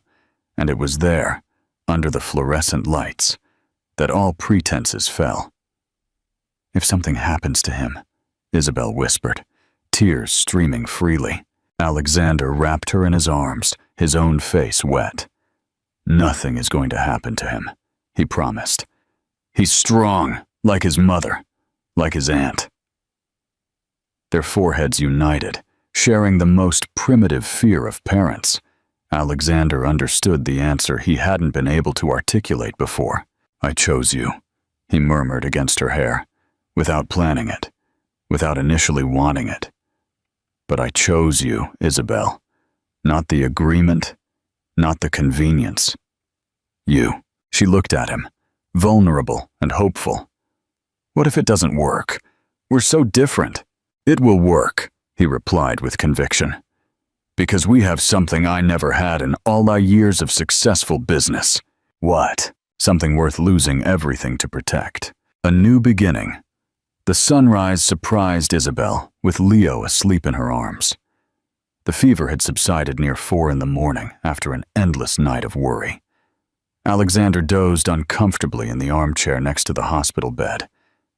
and it was there, under the fluorescent lights, that all pretenses fell. "If something happens to him," Isabel whispered, tears streaming freely. Alexander wrapped her in his arms, his own face wet. "Nothing is going to happen to him," he promised. "He's strong, like his mother, like his aunt." Their foreheads united, sharing the most primitive fear of parents. Alexander understood the answer he hadn't been able to articulate before. "I chose you," he murmured against her hair, without planning it, without initially wanting it. "But I chose you, Isabel. Not the agreement, not the convenience. You." She looked at him, vulnerable and hopeful. "What if it doesn't work? We're so different." "It will work," he replied with conviction. "Because we have something I never had in all my years of successful business." "What?" "Something worth losing everything to protect. A new beginning." The sunrise surprised Isabel, with Leo asleep in her arms. The fever had subsided near 4 in the morning after an endless night of worry. Alexander dozed uncomfortably in the armchair next to the hospital bed,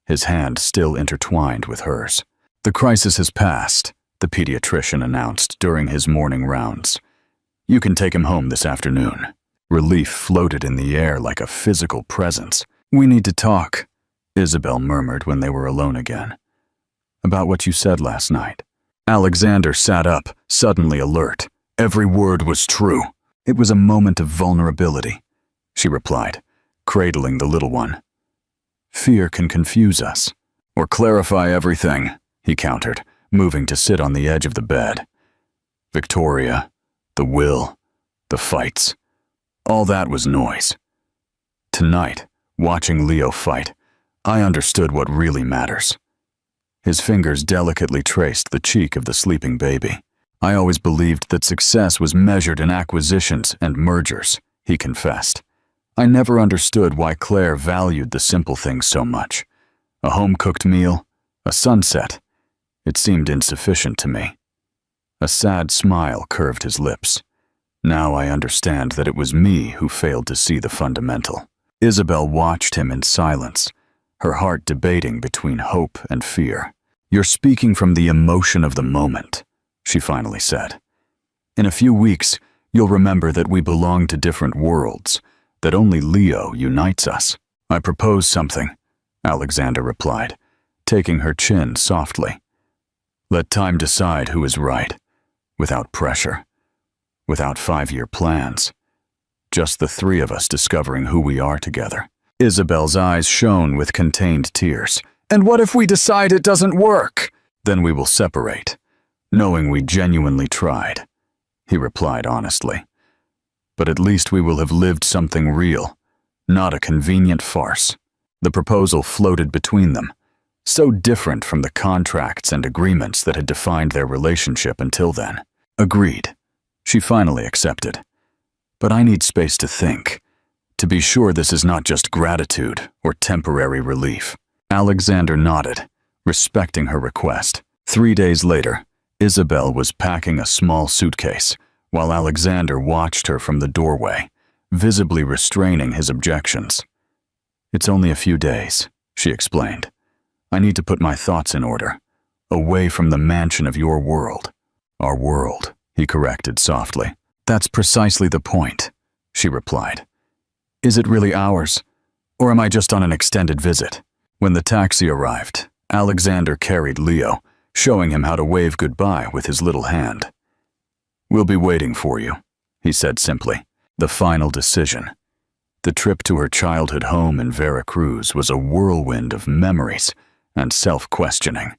his hand still intertwined with hers. "The crisis has passed," the pediatrician announced during his morning rounds. "You can take him home this afternoon." Relief floated in the air like a physical presence. "We need to talk," Isabel murmured when they were alone again. "About what you said last night." Alexander sat up, suddenly alert. Every word was true. "It was a moment of vulnerability," she replied, cradling the little one. "Fear can confuse us." "Or clarify everything," he countered, moving to sit on the edge of the bed. Victoria, the will, the fights, all that was noise. Tonight, watching Leo fight, I understood what really matters. His fingers delicately traced the cheek of the sleeping baby. "I always believed that success was measured in acquisitions and mergers," he confessed. "I never understood why Claire valued the simple things so much. A home-cooked meal, a sunset. It seemed insufficient to me." A sad smile curved his lips. "Now I understand that it was me who failed to see the fundamental." Isabel watched him in silence, her heart debating between hope and fear. "You're speaking from the emotion of the moment," she finally said. "In a few weeks, you'll remember that we belong to different worlds, that only Leo unites us." "I propose something," Alexander replied, taking her chin softly. "Let time decide who is right, without pressure, without 5-year plans. Just the three of us discovering who we are together." Isabel's eyes shone with contained tears. "And what if we decide it doesn't work?" "Then we will separate, knowing we genuinely tried," he replied honestly. "But at least we will have lived something real, not a convenient farce." The proposal floated between them, so different from the contracts and agreements that had defined their relationship until then. "Agreed," she finally accepted. "But I need space to think, to be sure this is not just gratitude or temporary relief." Alexander nodded, respecting her request. 3 days later, Isabel was packing a small suitcase, while Alexander watched her from the doorway, visibly restraining his objections. "It's only a few days," she explained. "I need to put my thoughts in order, away from the mansion of your world." "Our world," he corrected softly. "That's precisely the point," she replied. "Is it really ours, or am I just on an extended visit?" When the taxi arrived, Alexander carried Leo, showing him how to wave goodbye with his little hand. "We'll be waiting for you," he said simply. The final decision. The trip to her childhood home in Veracruz was a whirlwind of memories and self-questioning.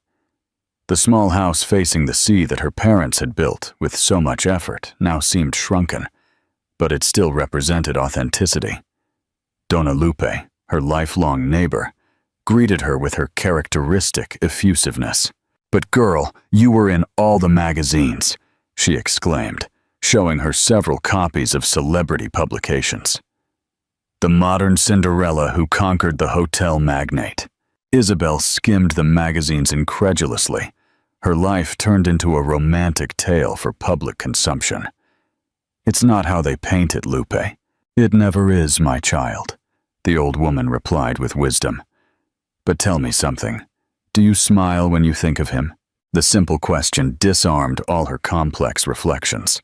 The small house facing the sea that her parents had built with so much effort now seemed shrunken, but it still represented authenticity. Dona Lupe, her lifelong neighbor, greeted her with her characteristic effusiveness. "But girl, you were in all the magazines," she exclaimed, showing her several copies of celebrity publications. The modern Cinderella who conquered the hotel magnate. Isabel skimmed the magazines incredulously, her life turned into a romantic tale for public consumption. "It's not how they paint it, Lupe. It never is, my child," the old woman replied with wisdom. "But tell me something. Do you smile when you think of him?" The simple question disarmed all her complex reflections.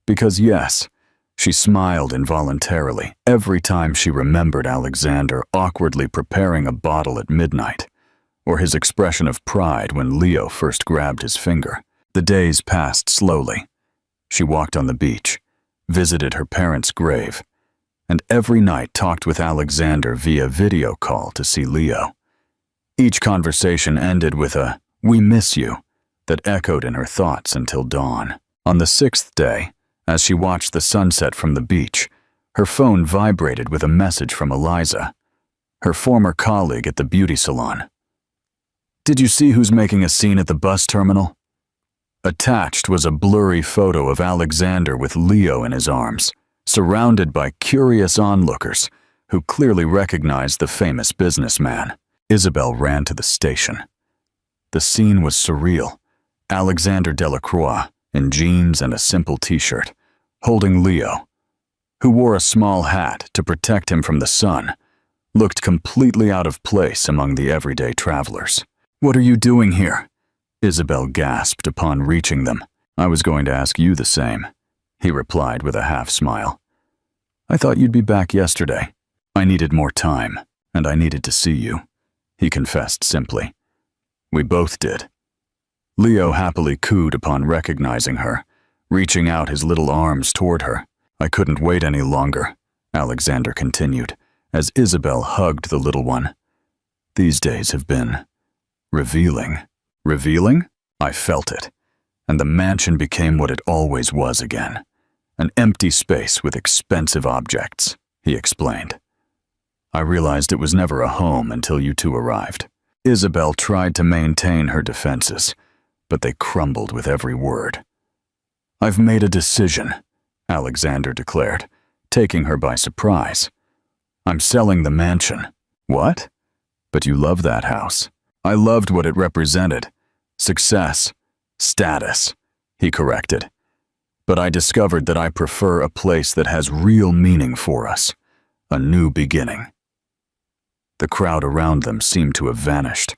Because yes, she smiled involuntarily every time she remembered Alexander awkwardly preparing a bottle at midnight, or his expression of pride when Leo first grabbed his finger. The days passed slowly. She walked on the beach, visited her parents' grave, and every night talked with Alexander via video call to see Leo. Each conversation ended with a "we miss you" that echoed in her thoughts until dawn. On the 6th day, as she watched the sunset from the beach, her phone vibrated with a message from Eliza, her former colleague at the beauty salon. "Did you see who's making a scene at the bus terminal?" Attached was a blurry photo of Alexander with Leo in his arms, surrounded by curious onlookers who clearly recognized the famous businessman. Isabel ran to the station. The scene was surreal. Alexander Delacroix, in jeans and a simple t-shirt, holding Leo, who wore a small hat to protect him from the sun, looked completely out of place among the everyday travelers. "What are you doing here?" Isabel gasped upon reaching them. "I was going to ask you the same," he replied with a half-smile. "I thought you'd be back yesterday. I needed more time, and I needed to see you," he confessed simply. "We both did." Leo happily cooed upon recognizing her, reaching out his little arms toward her. "I couldn't wait any longer," Alexander continued, as Isabel hugged the little one. "These days have been revealing." "Revealing?" I felt it, and the mansion became what it always was again. An empty space with expensive objects, he explained. "I realized it was never a home until you two arrived." Isabel tried to maintain her defenses, but they crumbled with every word. "I've made a decision," Alexander declared, taking her by surprise. "I'm selling the mansion." "What? But you love that house." "I loved what it represented. Success, status," he corrected. "But I discovered that I prefer a place that has real meaning for us, a new beginning." The crowd around them seemed to have vanished.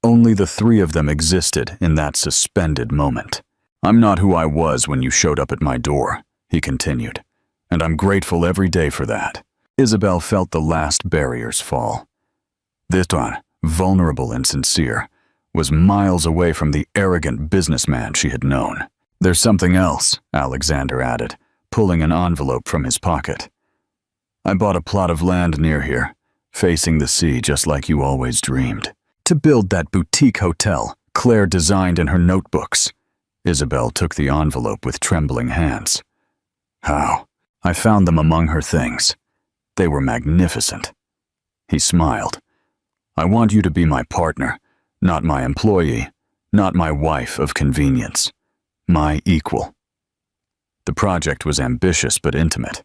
Only the three of them existed in that suspended moment. "I'm not who I was when you showed up at my door," he continued, "and I'm grateful every day for that." Isabel felt the last barriers fall. This one, vulnerable and sincere, was miles away from the arrogant businessman she had known. "There's something else," Alexander added, pulling an envelope from his pocket. "I bought a plot of land near here, facing the sea just like you always dreamed. To build that boutique hotel Claire designed in her notebooks." Isabel took the envelope with trembling hands. "How?" "I found them among her things. They were magnificent." He smiled. "I want you to be my partner, not my employee, not my wife of convenience. My equal." The project was ambitious but intimate.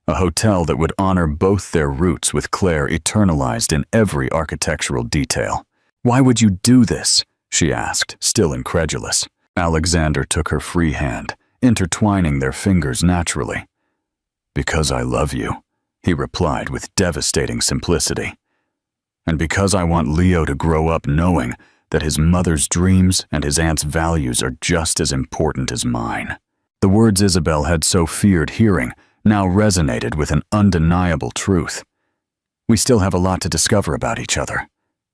A hotel that would honor both their roots with Claire eternalized in every architectural detail. "Why would you do this?" she asked, still incredulous. Alexander took her free hand, intertwining their fingers naturally. "Because I love you," he replied with devastating simplicity. "And because I want Leo to grow up knowing that his mother's dreams and his aunt's values are just as important as mine." The words Isabel had so feared hearing now resonated with an undeniable truth. "We still have a lot to discover about each other,"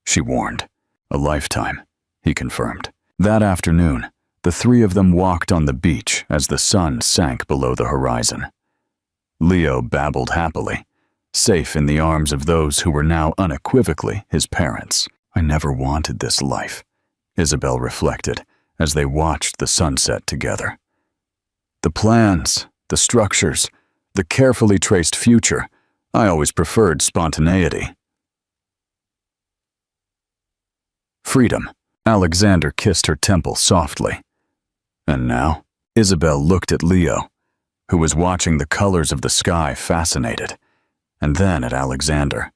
she warned. "A lifetime," he confirmed. That afternoon, the three of them walked on the beach as the sun sank below the horizon. Leo babbled happily, safe in the arms of those who were now unequivocally his parents. "I never wanted this life," Isabel reflected as they watched the sunset together. "The plans, the structures, the carefully traced future, I always preferred spontaneity." "Freedom," Alexander kissed her temple softly. "And now?" Isabel looked at Leo, who was watching the colors of the sky fascinated, and then at Alexander,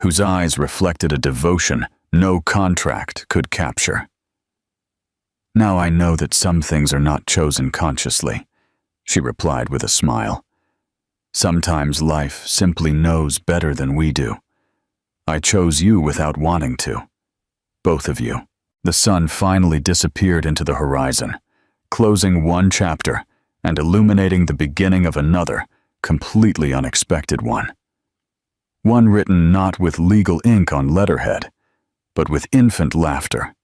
whose eyes reflected a devotion no contract could capture. "Now I know that some things are not chosen consciously," she replied with a smile. "Sometimes life simply knows better than we do. I chose you without wanting to. Both of you." The sun finally disappeared into the horizon, closing one chapter and illuminating the beginning of another, completely unexpected one. One written not with legal ink on letterhead, but with infant laughter,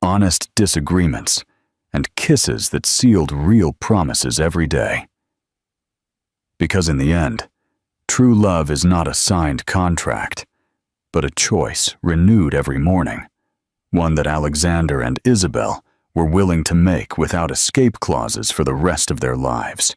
honest disagreements, and kisses that sealed real promises every day. Because in the end, true love is not a signed contract, but a choice renewed every morning, one that Alexander and Isabel were willing to make without escape clauses for the rest of their lives.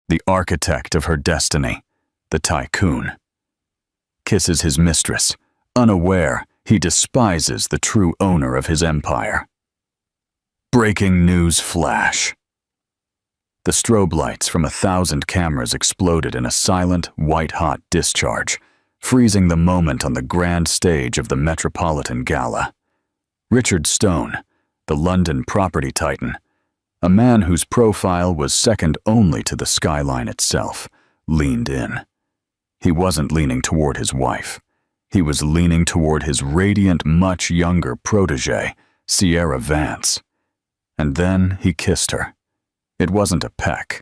the architect of her destiny, the tycoon. Kisses his mistress, unaware he despises the true owner of his empire. Breaking news flash. The strobe lights from 1,000 cameras exploded in a silent, white-hot discharge, freezing the moment on the grand stage of the Metropolitan Gala. Richard Stone, the London property titan, a man whose profile was second only to the skyline itself, leaned in. He wasn't leaning toward his wife. He was leaning toward his radiant, much younger protégé, Sierra Vance. And then he kissed her. It wasn't a peck.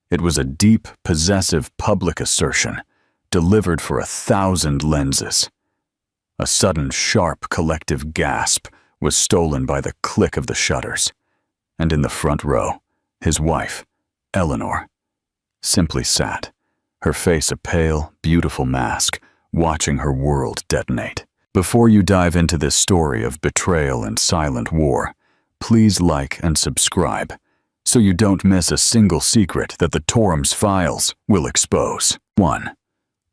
It was a deep, possessive public assertion, delivered for 1,000 lenses. A sudden, sharp, collective gasp was stolen by the click of the shutters. And in the front row, his wife, Eleanor, simply sat, her face a pale, beautiful mask, watching her world detonate. Before you dive into this story of betrayal and silent war, please like and subscribe, so you don't miss a single secret that the Torrens files will expose. 1.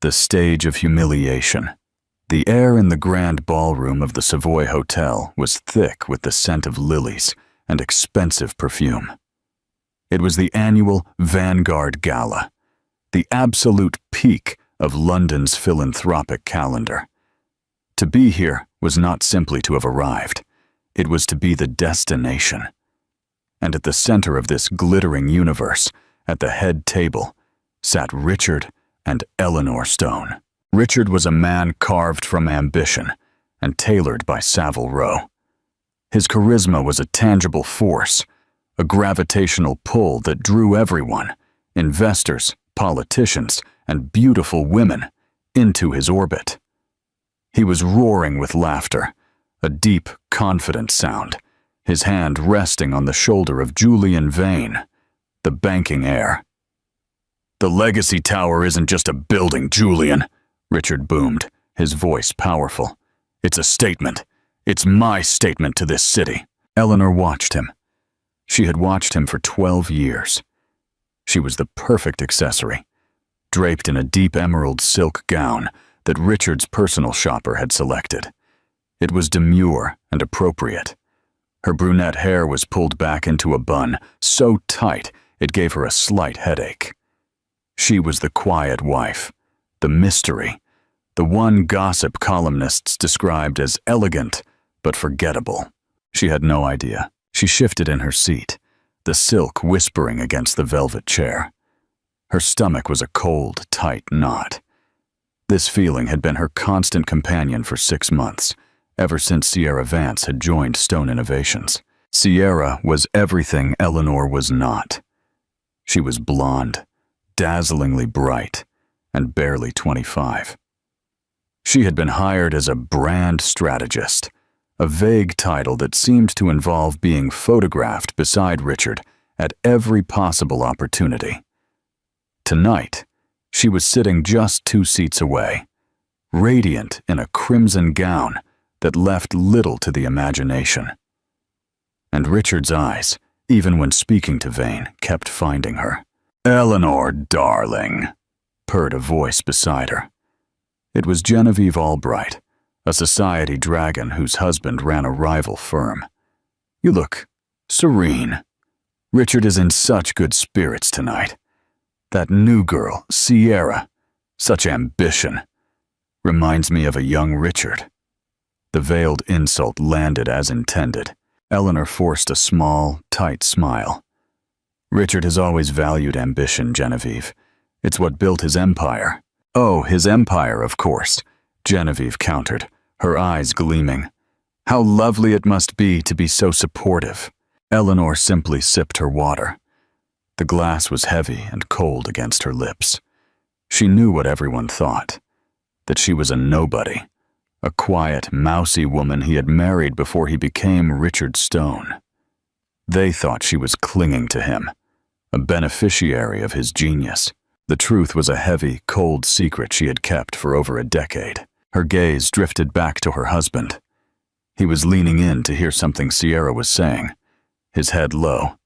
The stage of humiliation. The air in the grand ballroom of the Savoy Hotel was thick with the scent of lilies and expensive perfume. It was the annual Vanguard Gala, the absolute peak of London's philanthropic calendar. To be here was not simply to have arrived. It was to be the destination. And at the center of this glittering universe, at the head table, sat Richard and Eleanor Stone. Richard was a man carved from ambition and tailored by Savile Row. His charisma was a tangible force, a gravitational pull that drew everyone, investors, politicians, and beautiful women, into his orbit. He was roaring with laughter, a deep, confident sound, his hand resting on the shoulder of Julian Vane, the banking heir. "The Legacy Tower isn't just a building, Julian," Richard boomed, his voice powerful. "It's a statement. It's my statement to this city." Eleanor watched him. She had watched him for 12 years. She was the perfect accessory, draped in a deep emerald silk gown that Richard's personal shopper had selected. It was demure and appropriate. Her brunette hair was pulled back into a bun so tight it gave her a slight headache. She was the quiet wife, the mystery, the one gossip columnists described as elegant but forgettable. She had no idea. She shifted in her seat, the silk whispering against the velvet chair. Her stomach was a cold, tight knot. This feeling had been her constant companion for 6 months, ever since Sierra Vance had joined Stone Innovations. Sierra was everything Eleanor was not. She was blonde, dazzlingly bright, and barely 25. She had been hired as a brand strategist, a vague title that seemed to involve being photographed beside Richard at every possible opportunity. Tonight, she was sitting just 2 seats away, radiant in a crimson gown that left little to the imagination. And Richard's eyes, even when speaking to Vane, kept finding her. "Eleanor, darling," purred a voice beside her. It was Genevieve Albright, a society dragon whose husband ran a rival firm. "You look serene. Richard is in such good spirits tonight. That new girl, Sierra, such ambition. Reminds me of a young Richard." The veiled insult landed as intended. Eleanor forced a small, tight smile. "Richard has always valued ambition, Genevieve. It's what built his empire." "Oh, his empire, of course," Genevieve countered, her eyes gleaming. "How lovely it must be to be so supportive." Eleanor simply sipped her water. The glass was heavy and cold against her lips. She knew what everyone thought, that she was a nobody, a quiet, mousy woman he had married before he became Richard Stone. They thought she was clinging to him, a beneficiary of his genius. The truth was a heavy, cold secret she had kept for over a decade. Her gaze drifted back to her husband. He was leaning in to hear something Sierra was saying, his head low.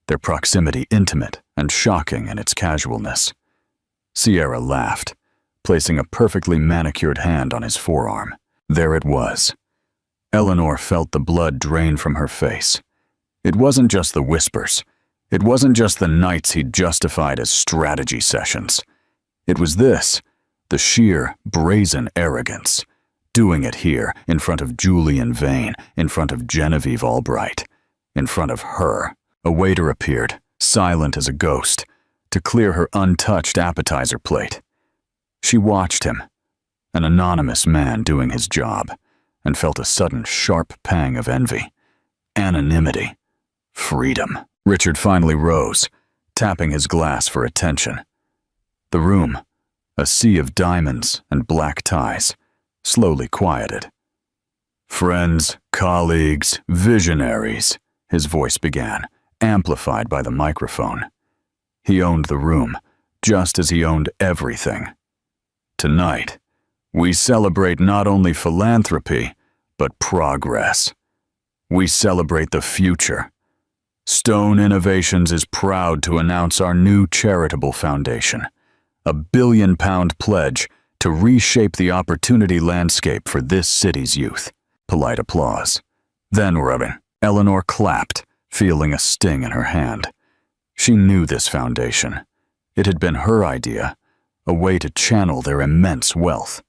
Their proximity intimate and shocking in its casualness. Sierra laughed, placing a perfectly manicured hand on his forearm. There it was. Eleanor felt the blood drain from her face. It wasn't just the whispers. It wasn't just the nights he'd justified as strategy sessions. It was this, the sheer, brazen arrogance. Doing it here, in front of Julian Vane, in front of Genevieve Albright, in front of her. A waiter appeared, silent as a ghost, to clear her untouched appetizer plate. She watched him, an anonymous man doing his job, and felt a sudden sharp pang of envy. Anonymity. Freedom. Richard finally rose, tapping his glass for attention. The room, a sea of diamonds and black ties, slowly quieted. "Friends, colleagues, visionaries," his voice began, amplified by the microphone. He owned the room, just as he owned everything. "Tonight, we celebrate not only philanthropy, but progress. We celebrate the future. Stone Innovations is proud to announce our new charitable foundation, a £1 billion pledge to reshape the opportunity landscape for this city's youth." Polite applause. "Then, Robin," Eleanor clapped, feeling a sting in her hand. She knew this foundation. It had been her idea, a way to channel their immense wealth.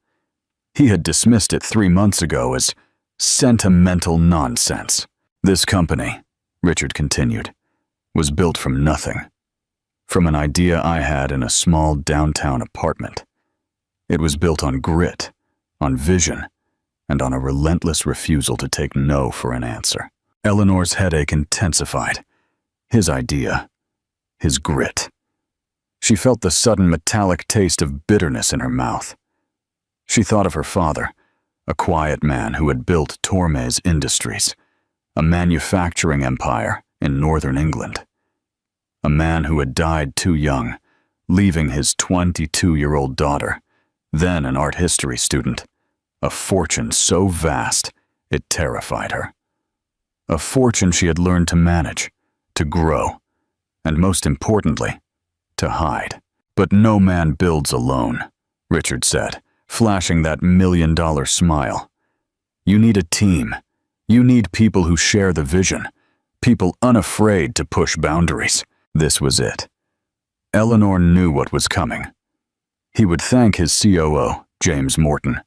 He had dismissed it 3 months ago as sentimental nonsense. "This company," Richard continued, "was built from nothing. From an idea I had in a small downtown apartment. It was built on grit, on vision, and on a relentless refusal to take no for an answer." Eleanor's headache intensified. His idea. His grit. She felt the sudden metallic taste of bitterness in her mouth. She thought of her father, a quiet man who had built Tormes Industries, a manufacturing empire in northern England. A man who had died too young, leaving his 22-year-old daughter, then an art history student, a fortune so vast it terrified her. A fortune she had learned to manage, to grow, and most importantly, to hide. "But no man builds alone," Richard said, flashing that $1 million smile. "You need a team. You need people who share the vision, people unafraid to push boundaries." This was it. Eleanor knew what was coming. He would thank his COO, James Morton,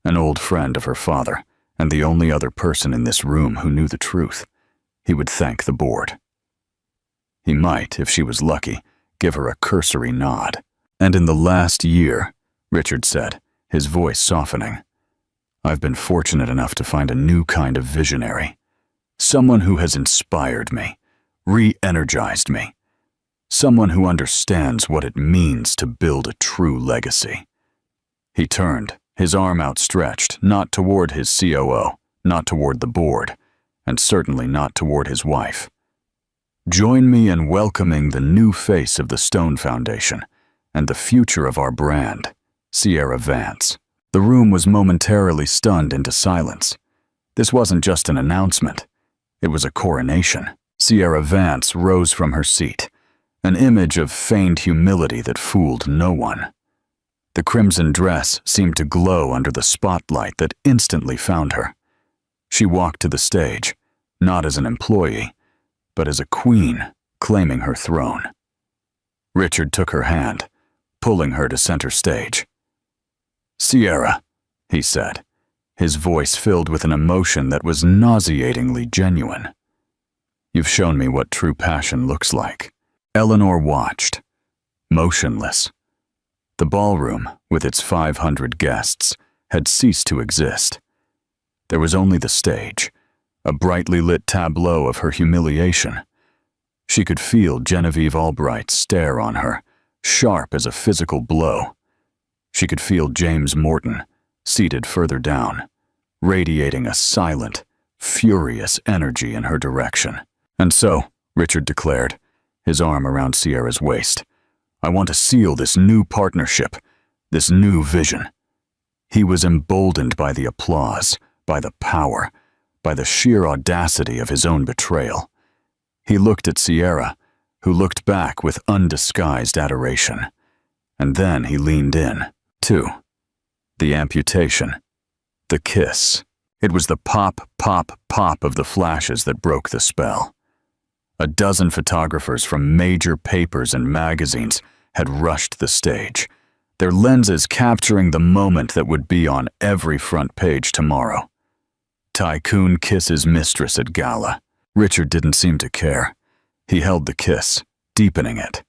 an old friend of her father, and the only other person in this room who knew the truth. He would thank the board. He might, if she was lucky, give her a cursory nod. "And in the last year," Richard said, his voice softening, "I've been fortunate enough to find a new kind of visionary. Someone who has inspired me, re-energized me. Someone who understands what it means to build a true legacy." He turned, his arm outstretched, not toward his COO, not toward the board, and certainly not toward his wife. "Join me in welcoming the new face of the Stone Foundation and the future of our brand, Sierra Vance." The room was momentarily stunned into silence. This wasn't just an announcement. It was a coronation. Sierra Vance rose from her seat, an image of feigned humility that fooled no one. The crimson dress seemed to glow under the spotlight that instantly found her. She walked to the stage, not as an employee, but as a queen claiming her throne. Richard took her hand, pulling her to center stage. "Sierra," he said, his voice filled with an emotion that was nauseatingly genuine. "You've shown me what true passion looks like." Eleanor watched, motionless. The ballroom, with its 500 guests, had ceased to exist. There was only the stage, a brightly lit tableau of her humiliation. She could feel Genevieve Albright's stare on her, sharp as a physical blow. She could feel James Morton, seated further down, radiating a silent, furious energy in her direction. "And so," Richard declared, his arm around Sierra's waist, "I want to seal this new partnership, this new vision." He was emboldened by the applause, by the power, by the sheer audacity of his own betrayal. He looked at Sierra, who looked back with undisguised adoration. And then he leaned in. 2. The amputation. The kiss. It was the pop, pop, pop of the flashes that broke the spell. A dozen photographers from major papers and magazines had rushed the stage, their lenses capturing the moment that would be on every front page tomorrow. Tycoon kisses mistress at gala. Richard didn't seem to care. He held the kiss, deepening it.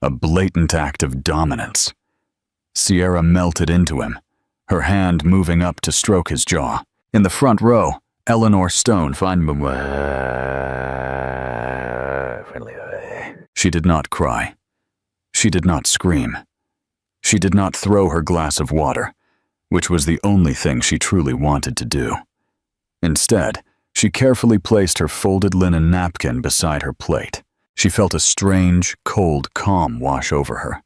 A blatant act of dominance. Sierra melted into him, her hand moving up to stroke his jaw. In the front row, Eleanor Stone She did not cry. She did not scream. She did not throw her glass of water, which was the only thing she truly wanted to do. Instead, she carefully placed her folded linen napkin beside her plate. She felt a strange, cold calm wash over her.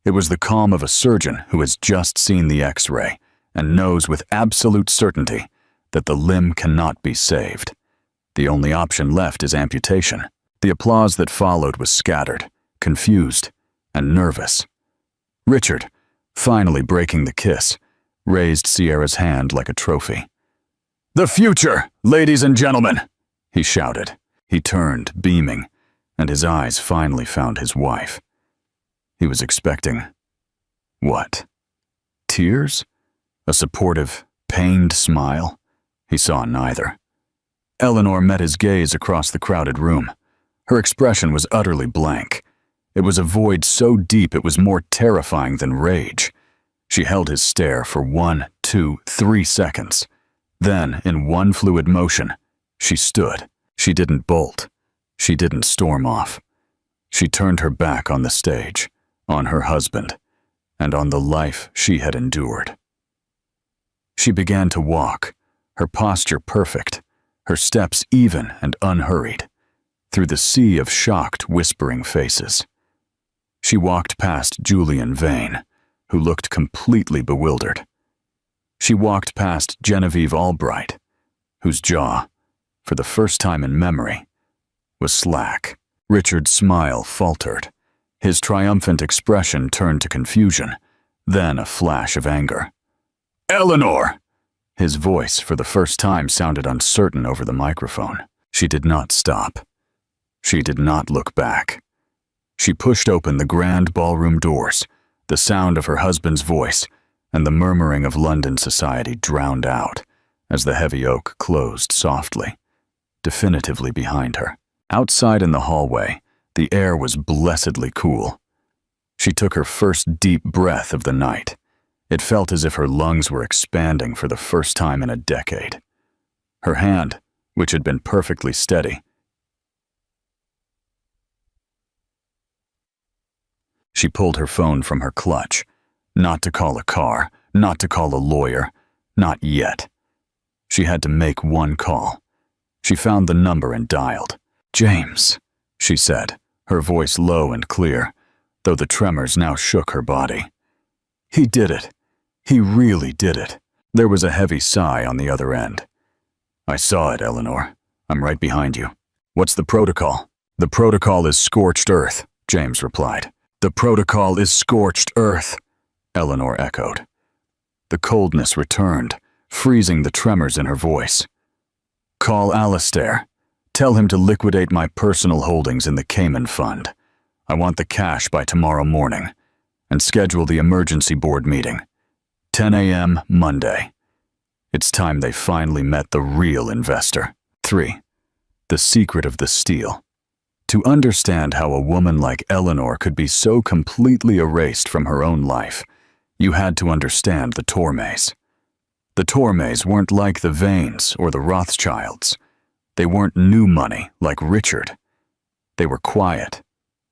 It was the calm of a surgeon who has just seen the X-ray and knows with absolute certainty that the limb cannot be saved. The only option left is amputation. The applause that followed was scattered, confused, and nervous. Richard, finally breaking the kiss, raised Sierra's hand like a trophy. "The future, ladies and gentlemen!" he shouted. He turned, beaming, and his eyes finally found his wife. He was expecting... what? Tears? A supportive, pained smile? He saw neither. Eleanor met his gaze across the crowded room. Her expression was utterly blank. It was a void so deep it was more terrifying than rage. She held his stare for 1, 2, 3 seconds. Then, in one fluid motion, she stood. She didn't bolt. She didn't storm off. She turned her back on the stage, on her husband, and on the life she had endured. She began to walk, her posture perfect, her steps even and unhurried, through the sea of shocked, whispering faces. She walked past Julian Vane, who looked completely bewildered. She walked past Genevieve Albright, whose jaw, for the first time in memory, was slack. Richard's smile faltered. His triumphant expression turned to confusion, then a flash of anger. "Eleanor!" His voice, for the first time, sounded uncertain over the microphone. She did not stop. She did not look back. She pushed open the grand ballroom doors, the sound of her husband's voice and the murmuring of London society drowned out as the heavy oak closed softly, definitively behind her. Outside in the hallway, the air was blessedly cool. She took her first deep breath of the night. It felt as if her lungs were expanding for the first time in a decade. Her hand, which had been perfectly steady, she pulled her phone from her clutch, not to call a car, not to call a lawyer, not yet. She had to make one call. She found the number and dialed. "James," she said, her voice low and clear, though the tremors now shook her body. "He did it. He really did it." There was a heavy sigh on the other end. "I saw it, Eleanor. I'm right behind you. What's the protocol?" "The protocol is scorched earth," James replied. "The protocol is scorched earth," Eleanor echoed. The coldness returned, freezing the tremors in her voice. "Call Alistair. Tell him to liquidate my personal holdings in the Cayman Fund. I want the cash by tomorrow morning. And schedule the emergency board meeting. 10 a.m. Monday. It's time they finally met the real investor." 3. The secret of the steal. To understand how a woman like Eleanor could be so completely erased from her own life, you had to understand the Tormes. The Tormes weren't like the Vanes or the Rothschilds. They weren't new money like Richard. They were quiet,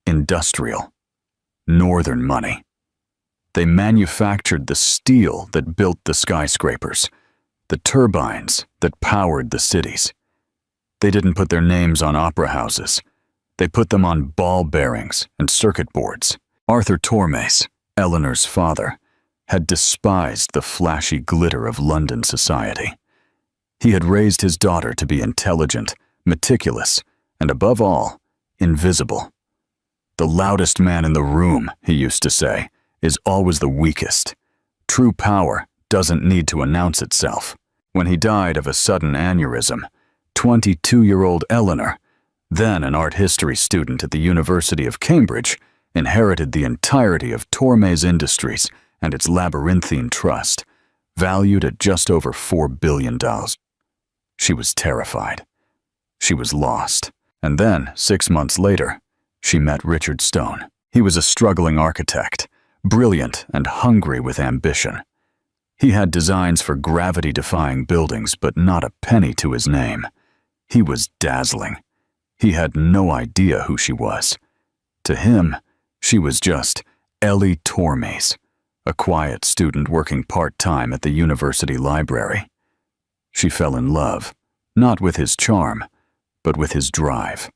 industrial, northern money. They manufactured the steel that built the skyscrapers, the turbines that powered the cities. They didn't put their names on opera houses. They put them on ball bearings and circuit boards. Arthur Tormes, Eleanor's father, had despised the flashy glitter of London society. He had raised his daughter to be intelligent, meticulous, and above all, invisible. The loudest man in the room, he used to say, is always the weakest. True power doesn't need to announce itself. When he died of a sudden aneurysm, 22-year-old Eleanor, then an art history student at the University of Cambridge, inherited the entirety of Tormes Industries and its labyrinthine trust, valued at just over $4 billion. She was terrified. She was lost. And then, 6 months later, she met Richard Stone. He was a struggling architect, brilliant and hungry with ambition. He had designs for gravity-defying buildings, but not a penny to his name. He was dazzling. He had no idea who she was. To him, she was just Ellie Tormes, a quiet student working part-time at the university library. She fell in love, not with his charm, but with his drive.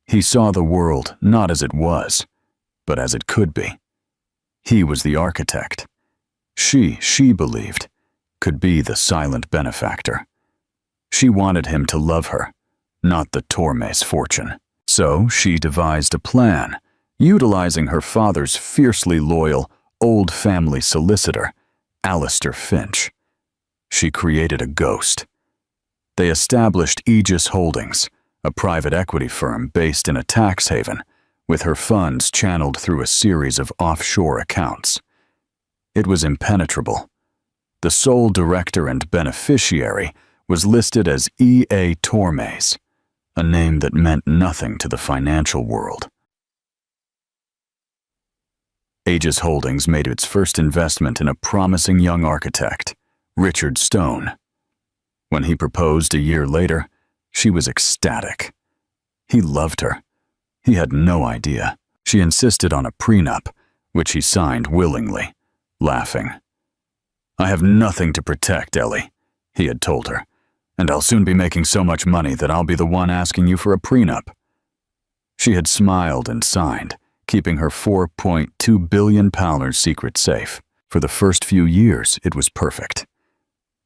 He saw the world not as it was, but as it could be. He was the architect. She believed, could be the silent benefactor. She wanted him to love her, not the Tormes fortune. So she devised a plan, utilizing her father's fiercely loyal, old family solicitor, Alistair Finch. She created a ghost. They established Aegis Holdings, a private equity firm based in a tax haven, with her funds channeled through a series of offshore accounts. It was impenetrable. The sole director and beneficiary was listed as E.A. Tormes, a name that meant nothing to the financial world. Aegis Holdings made its first investment in a promising young architect, Richard Stone. When he proposed a year later, she was ecstatic. He loved her. He had no idea. She insisted on a prenup, which he signed willingly, laughing. "I have nothing to protect, Ellie," he had told her, "and I'll soon be making so much money that I'll be the one asking you for a prenup." She had smiled and signed, keeping her £4.2 billion secret safe. For the first few years, it was perfect.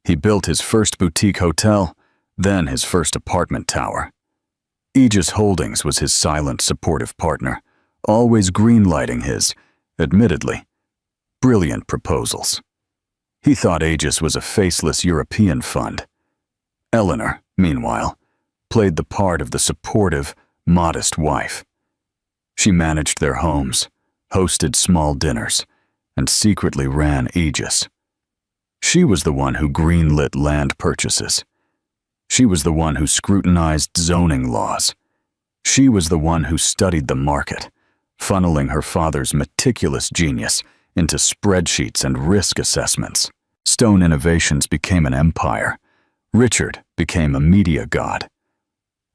He built his first boutique hotel, then his first apartment tower. Aegis Holdings was his silent, supportive partner, always greenlighting his, admittedly, brilliant proposals. He thought Aegis was a faceless European fund. Eleanor, meanwhile, played the part of the supportive, modest wife. She managed their homes, hosted small dinners, and secretly ran Aegis. She was the one who greenlit land purchases. She was the one who scrutinized zoning laws. She was the one who studied the market, funneling her father's meticulous genius into spreadsheets and risk assessments. Stone Innovations became an empire. Richard became a media god.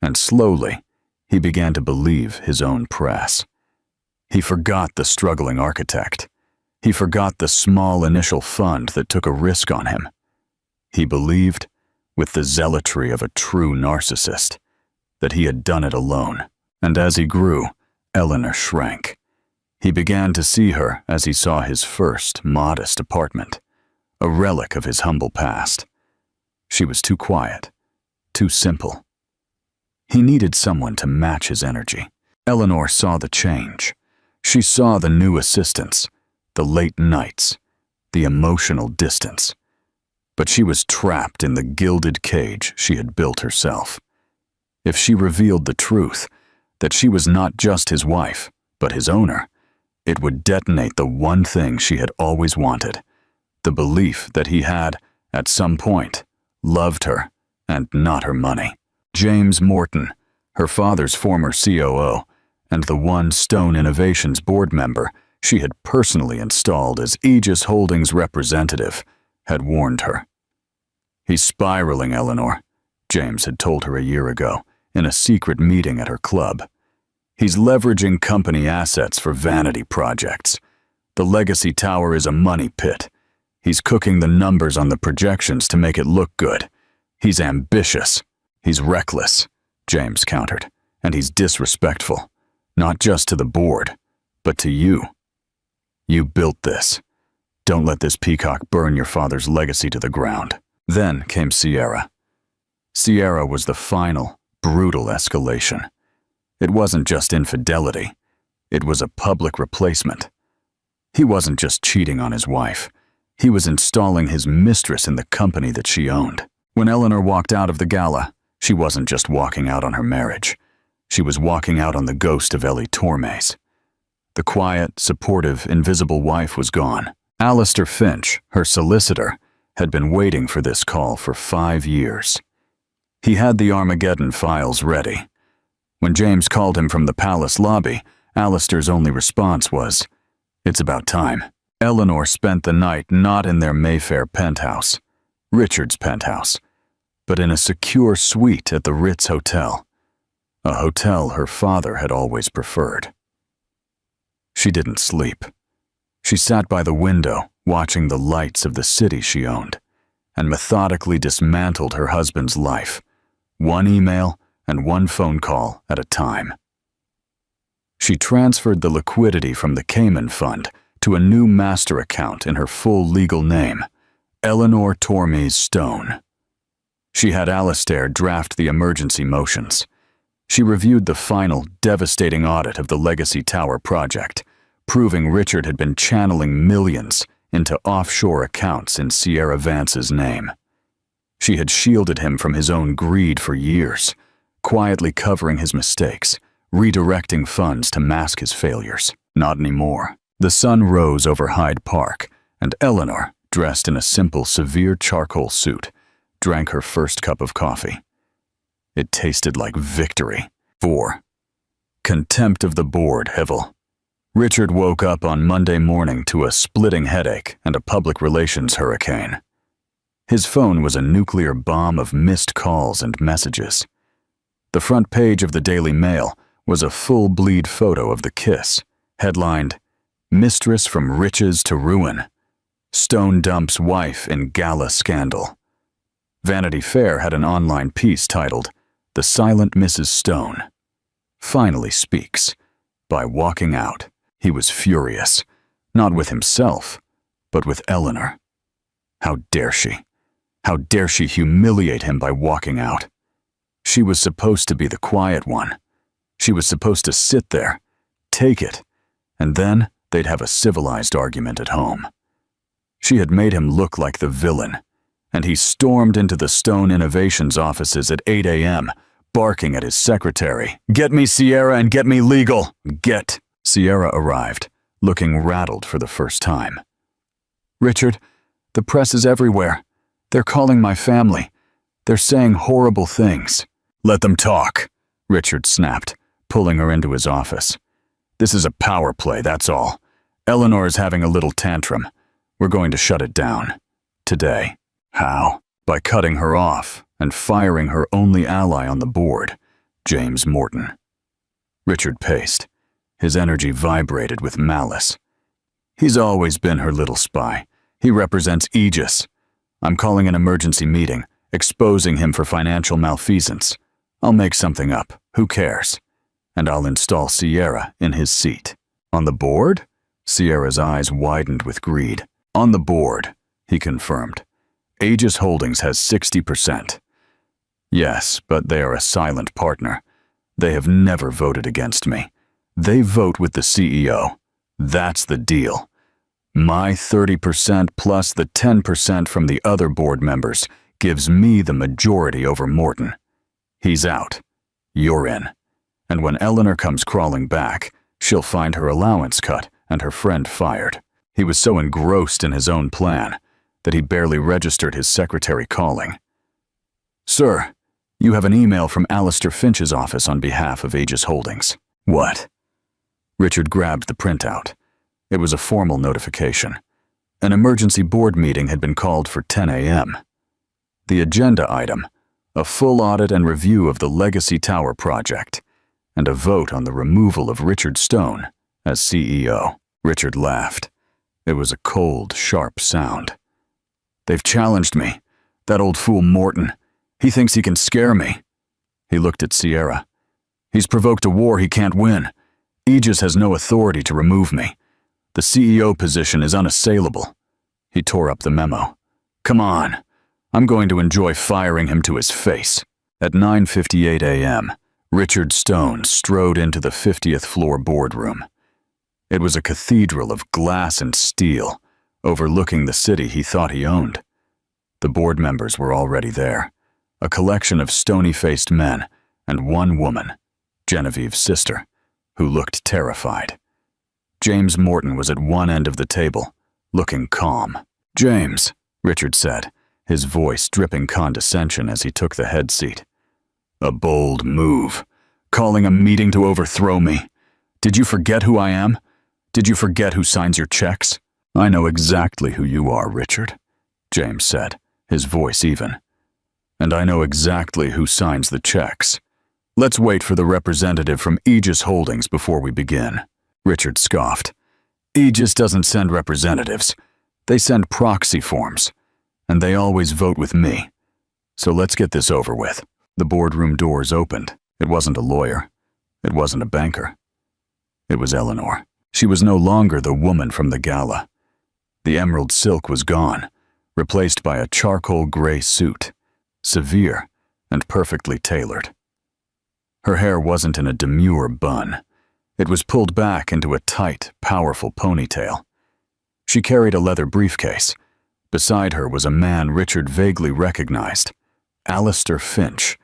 And slowly, he began to believe his own press. He forgot the struggling architect. He forgot the small initial fund that took a risk on him. He believed, with the zealotry of a true narcissist, that he had done it alone. And as he grew, Eleanor shrank. He began to see her as he saw his first modest apartment, a relic of his humble past. She was too quiet, too simple. He needed someone to match his energy. Eleanor saw the change. She saw the new assistants, the late nights, the emotional distance. But she was trapped in the gilded cage she had built herself. If she revealed the truth, that she was not just his wife, but his owner, it would detonate the one thing she had always wanted, the belief that he had, at some point, loved her and not her money. James Morton, her father's former COO, and the one Stone Innovations board member she had personally installed as Aegis Holdings' representative, had warned her. "He's spiraling, Eleanor," James had told her a year ago in a secret meeting at her club. "He's leveraging company assets for vanity projects. The Legacy Tower is a money pit. He's cooking the numbers on the projections to make it look good. He's ambitious. He's reckless," James countered, "and he's disrespectful, not just to the board, but to you. You built this. Don't let this peacock burn your father's legacy to the ground." Then came Sierra. Sierra was the final, brutal escalation. It wasn't just infidelity. It was a public replacement. He wasn't just cheating on his wife. He was installing his mistress in the company that she owned. When Eleanor walked out of the gala, she wasn't just walking out on her marriage. She was walking out on the ghost of Ellie Tormes. The quiet, supportive, invisible wife was gone. Alistair Finch, her solicitor, had been waiting for this call for 5 years. He had the Armageddon files ready. When James called him from the palace lobby, Alistair's only response was, "It's about time." Eleanor spent the night not in their Mayfair penthouse, Richard's penthouse, but in a secure suite at the Ritz Hotel, a hotel her father had always preferred. She didn't sleep. She sat by the window, watching the lights of the city she owned, and methodically dismantled her husband's life, one email and one phone call at a time. She transferred the liquidity from the Cayman Fund to a new master account in her full legal name, Eleanor Tormes Stone. She had Alistair draft the emergency motions. She reviewed the final, devastating audit of the Legacy Tower project, proving Richard had been channeling millions into offshore accounts in Sierra Vance's name. She had shielded him from his own greed for years, quietly covering his mistakes, redirecting funds to mask his failures. Not anymore. The sun rose over Hyde Park, and Eleanor, dressed in a simple, severe charcoal suit, drank her first cup of coffee. It tasted like victory. 4. Contempt of the board, Hevel. Richard woke up on Monday morning to a splitting headache and a public relations hurricane. His phone was a nuclear bomb of missed calls and messages. The front page of the Daily Mail was a full-bleed photo of the kiss, headlined, "Mistress from Riches to Ruin. Stone dumps wife in gala scandal." Vanity Fair had an online piece titled, "The Silent Mrs. Stone Finally Speaks by Walking Out." He was furious, not with himself, but with Eleanor. How dare she? How dare she humiliate him by walking out? She was supposed to be the quiet one. She was supposed to sit there, take it, and then they'd have a civilized argument at home. She had made him look like the villain, and he stormed into the Stone Innovations offices at 8 a.m., barking at his secretary, "Get me Sierra and get me legal! Get!" Sierra arrived, looking rattled for the first time. "Richard, the press is everywhere. They're calling my family. They're saying horrible things." "Let them talk," Richard snapped, pulling her into his office. "This is a power play, that's all. Eleanor is having a little tantrum. We're going to shut it down. Today." How? By cutting her off and firing her only ally on the board, James Morton. Richard paced. His energy vibrated with malice. "He's always been her little spy. He represents Aegis. I'm calling an emergency meeting, exposing him for financial malfeasance. I'll make something up. Who cares? And I'll install Sierra in his seat." "On the board?" Sierra's eyes widened with greed. "On the board," he confirmed. "Aegis Holdings has 60%. Yes, but they are a silent partner. They have never voted against me. They vote with the CEO. That's the deal. My 30% plus the 10% from the other board members gives me the majority over Morton. He's out. You're in. And when Eleanor comes crawling back, she'll find her allowance cut and her friend fired." He was so engrossed in his own plan that he barely registered his secretary calling. "Sir, you have an email from Alistair Finch's office on behalf of Aegis Holdings." "What?" Richard grabbed the printout. It was a formal notification. An emergency board meeting had been called for 10 a.m. The agenda item, a full audit and review of the Legacy Tower project, and a vote on the removal of Richard Stone as CEO. Richard laughed. It was a cold, sharp sound. "They've challenged me. That old fool Morton. He thinks he can scare me." He looked at Sierra. "He's provoked a war he can't win. Aegis has no authority to remove me. The CEO position is unassailable." He tore up the memo. "Come on. I'm going to enjoy firing him to his face." At 9:58 a.m., Richard Stone strode into the 50th floor boardroom. It was a cathedral of glass and steel, overlooking the city he thought he owned. The board members were already there, a collection of stony-faced men and one woman, Genevieve's sister, who looked terrified. James Morton was at one end of the table, looking calm. "James," Richard said, his voice dripping condescension as he took the head seat. "A bold move, calling a meeting to overthrow me. Did you forget who I am? Did you forget who signs your checks?" "I know exactly who you are, Richard," James said, his voice even. "And I know exactly who signs the checks. Let's wait for the representative from Aegis Holdings before we begin." Richard scoffed. "Aegis doesn't send representatives. They send proxy forms, and they always vote with me. So let's get this over with." The boardroom doors opened. It wasn't a lawyer. It wasn't a banker. It was Eleanor. She was no longer the woman from the gala. The emerald silk was gone, replaced by a charcoal gray suit, severe and perfectly tailored. Her hair wasn't in a demure bun. It was pulled back into a tight, powerful ponytail. She carried a leather briefcase. Beside her was a man Richard vaguely recognized, Alistair Finch,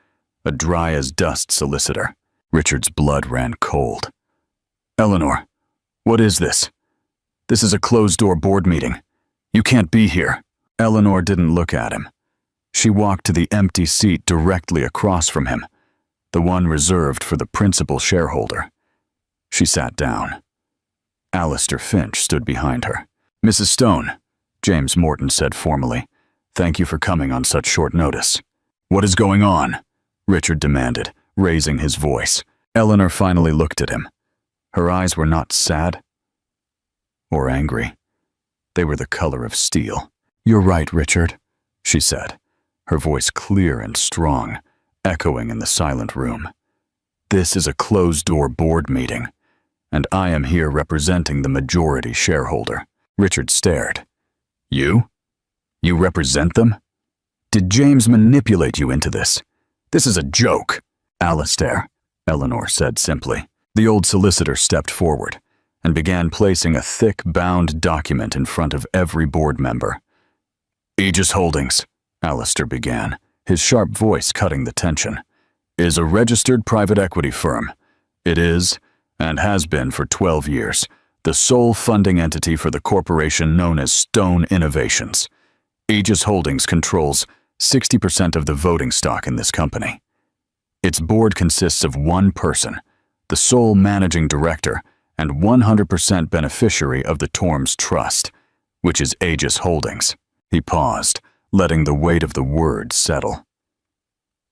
a dry-as-dust solicitor. Richard's blood ran cold. "Eleanor, what is this? This is a closed-door board meeting. You can't be here." Eleanor didn't look at him. She walked to the empty seat directly across from him, the one reserved for the principal shareholder. She sat down. Alistair Finch stood behind her. "Mrs. Stone," James Morton said formally, "thank you for coming on such short notice." "What is going on?" Richard demanded, raising his voice. Eleanor finally looked at him. Her eyes were not sad or angry. They were the color of steel. "You're right, Richard," she said, her voice clear and strong, echoing in the silent room. "This is a closed-door board meeting, and I am here representing the majority shareholder." Richard stared. "You? You represent them? Did James manipulate you into this? This is a joke." "Alistair," Eleanor said simply. The old solicitor stepped forward and began placing a thick, bound document in front of every board member. "Aegis Holdings," Alistair began, his sharp voice cutting the tension, "is a registered private equity firm. It is, and has been for 12 years, the sole funding entity for the corporation known as Stone Innovations. Aegis Holdings controls 60% of the voting stock in this company. Its board consists of one person, the sole managing director and 100% beneficiary of the Torms Trust, which is Aegis Holdings." He paused, letting the weight of the words settle.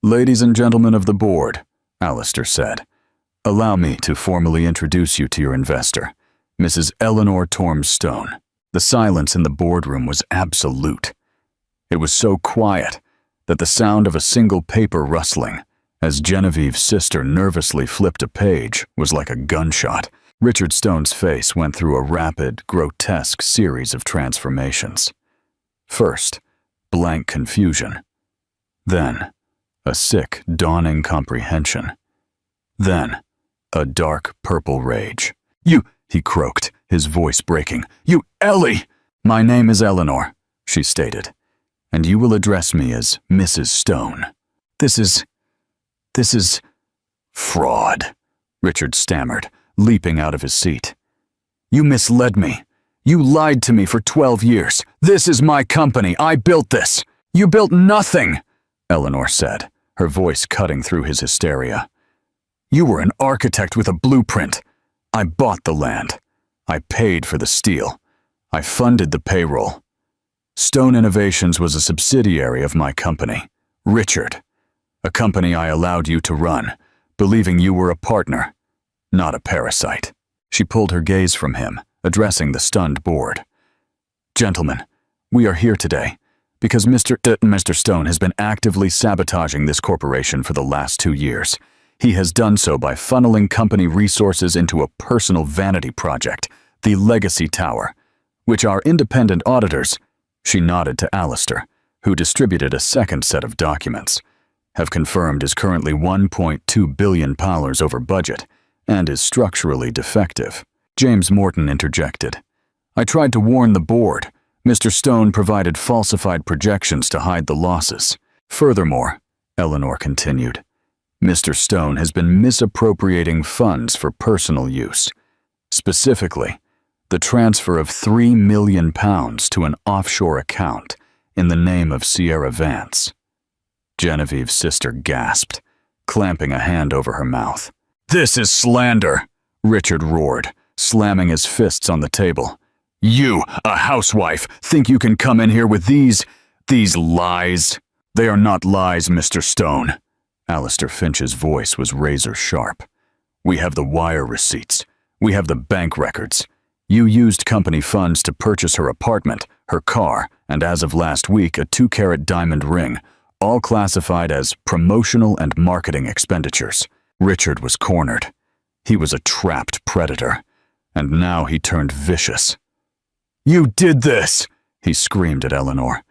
"Ladies and gentlemen of the board," Alistair said, "allow me to formally introduce you to your investor, Mrs. Eleanor Torms Stone." The silence in the boardroom was absolute. It was so quiet that the sound of a single paper rustling, as Genevieve's sister nervously flipped a page, was like a gunshot. Richard Stone's face went through a rapid, grotesque series of transformations. First, blank confusion. Then, a sick, dawning comprehension. Then, a dark purple rage. "You," he croaked, his voice breaking. "You, Ellie!" "My name is Eleanor," she stated, "and you will address me as Mrs. Stone." This is fraud," Richard stammered, leaping out of his seat. "You misled me. You lied to me for 12 years. This is my company. I built this." "You built nothing," Eleanor said, her voice cutting through his hysteria. "You were an architect with a blueprint. I bought the land. I paid for the steel. I funded the payroll. Stone Innovations was a subsidiary of my company, Richard, a company I allowed you to run, believing you were a partner, not a parasite." She pulled her gaze from him, addressing the stunned board. "Gentlemen, we are here today because Mr. Stone has been actively sabotaging this corporation for the last 2 years. He has done so by funneling company resources into a personal vanity project, the Legacy Tower, which our independent auditors," she nodded to Alistair, who distributed a second set of documents, "have confirmed is currently 1.2 billion pounds over budget and is structurally defective." James Morton interjected. I tried to warn the board. Mr. Stone provided falsified projections to hide the losses. Furthermore, Eleanor continued, Mr. Stone has been misappropriating funds for personal use. Specifically, the transfer of £3 million to an offshore account in the name of Sierra Vance. Genevieve's sister gasped, clamping a hand over her mouth. This is slander, Richard roared, slamming his fists on the table. You, a housewife, think you can come in here with these lies? They are not lies, Mr. Stone. Alistair Finch's voice was razor sharp. We have the wire receipts. We have the bank records. You used company funds to purchase her apartment, her car, and as of last week, a 2-carat diamond ring, all classified as promotional and marketing expenditures. Richard was cornered. He was a trapped predator, and now he turned vicious. You did this, he screamed at Eleanor.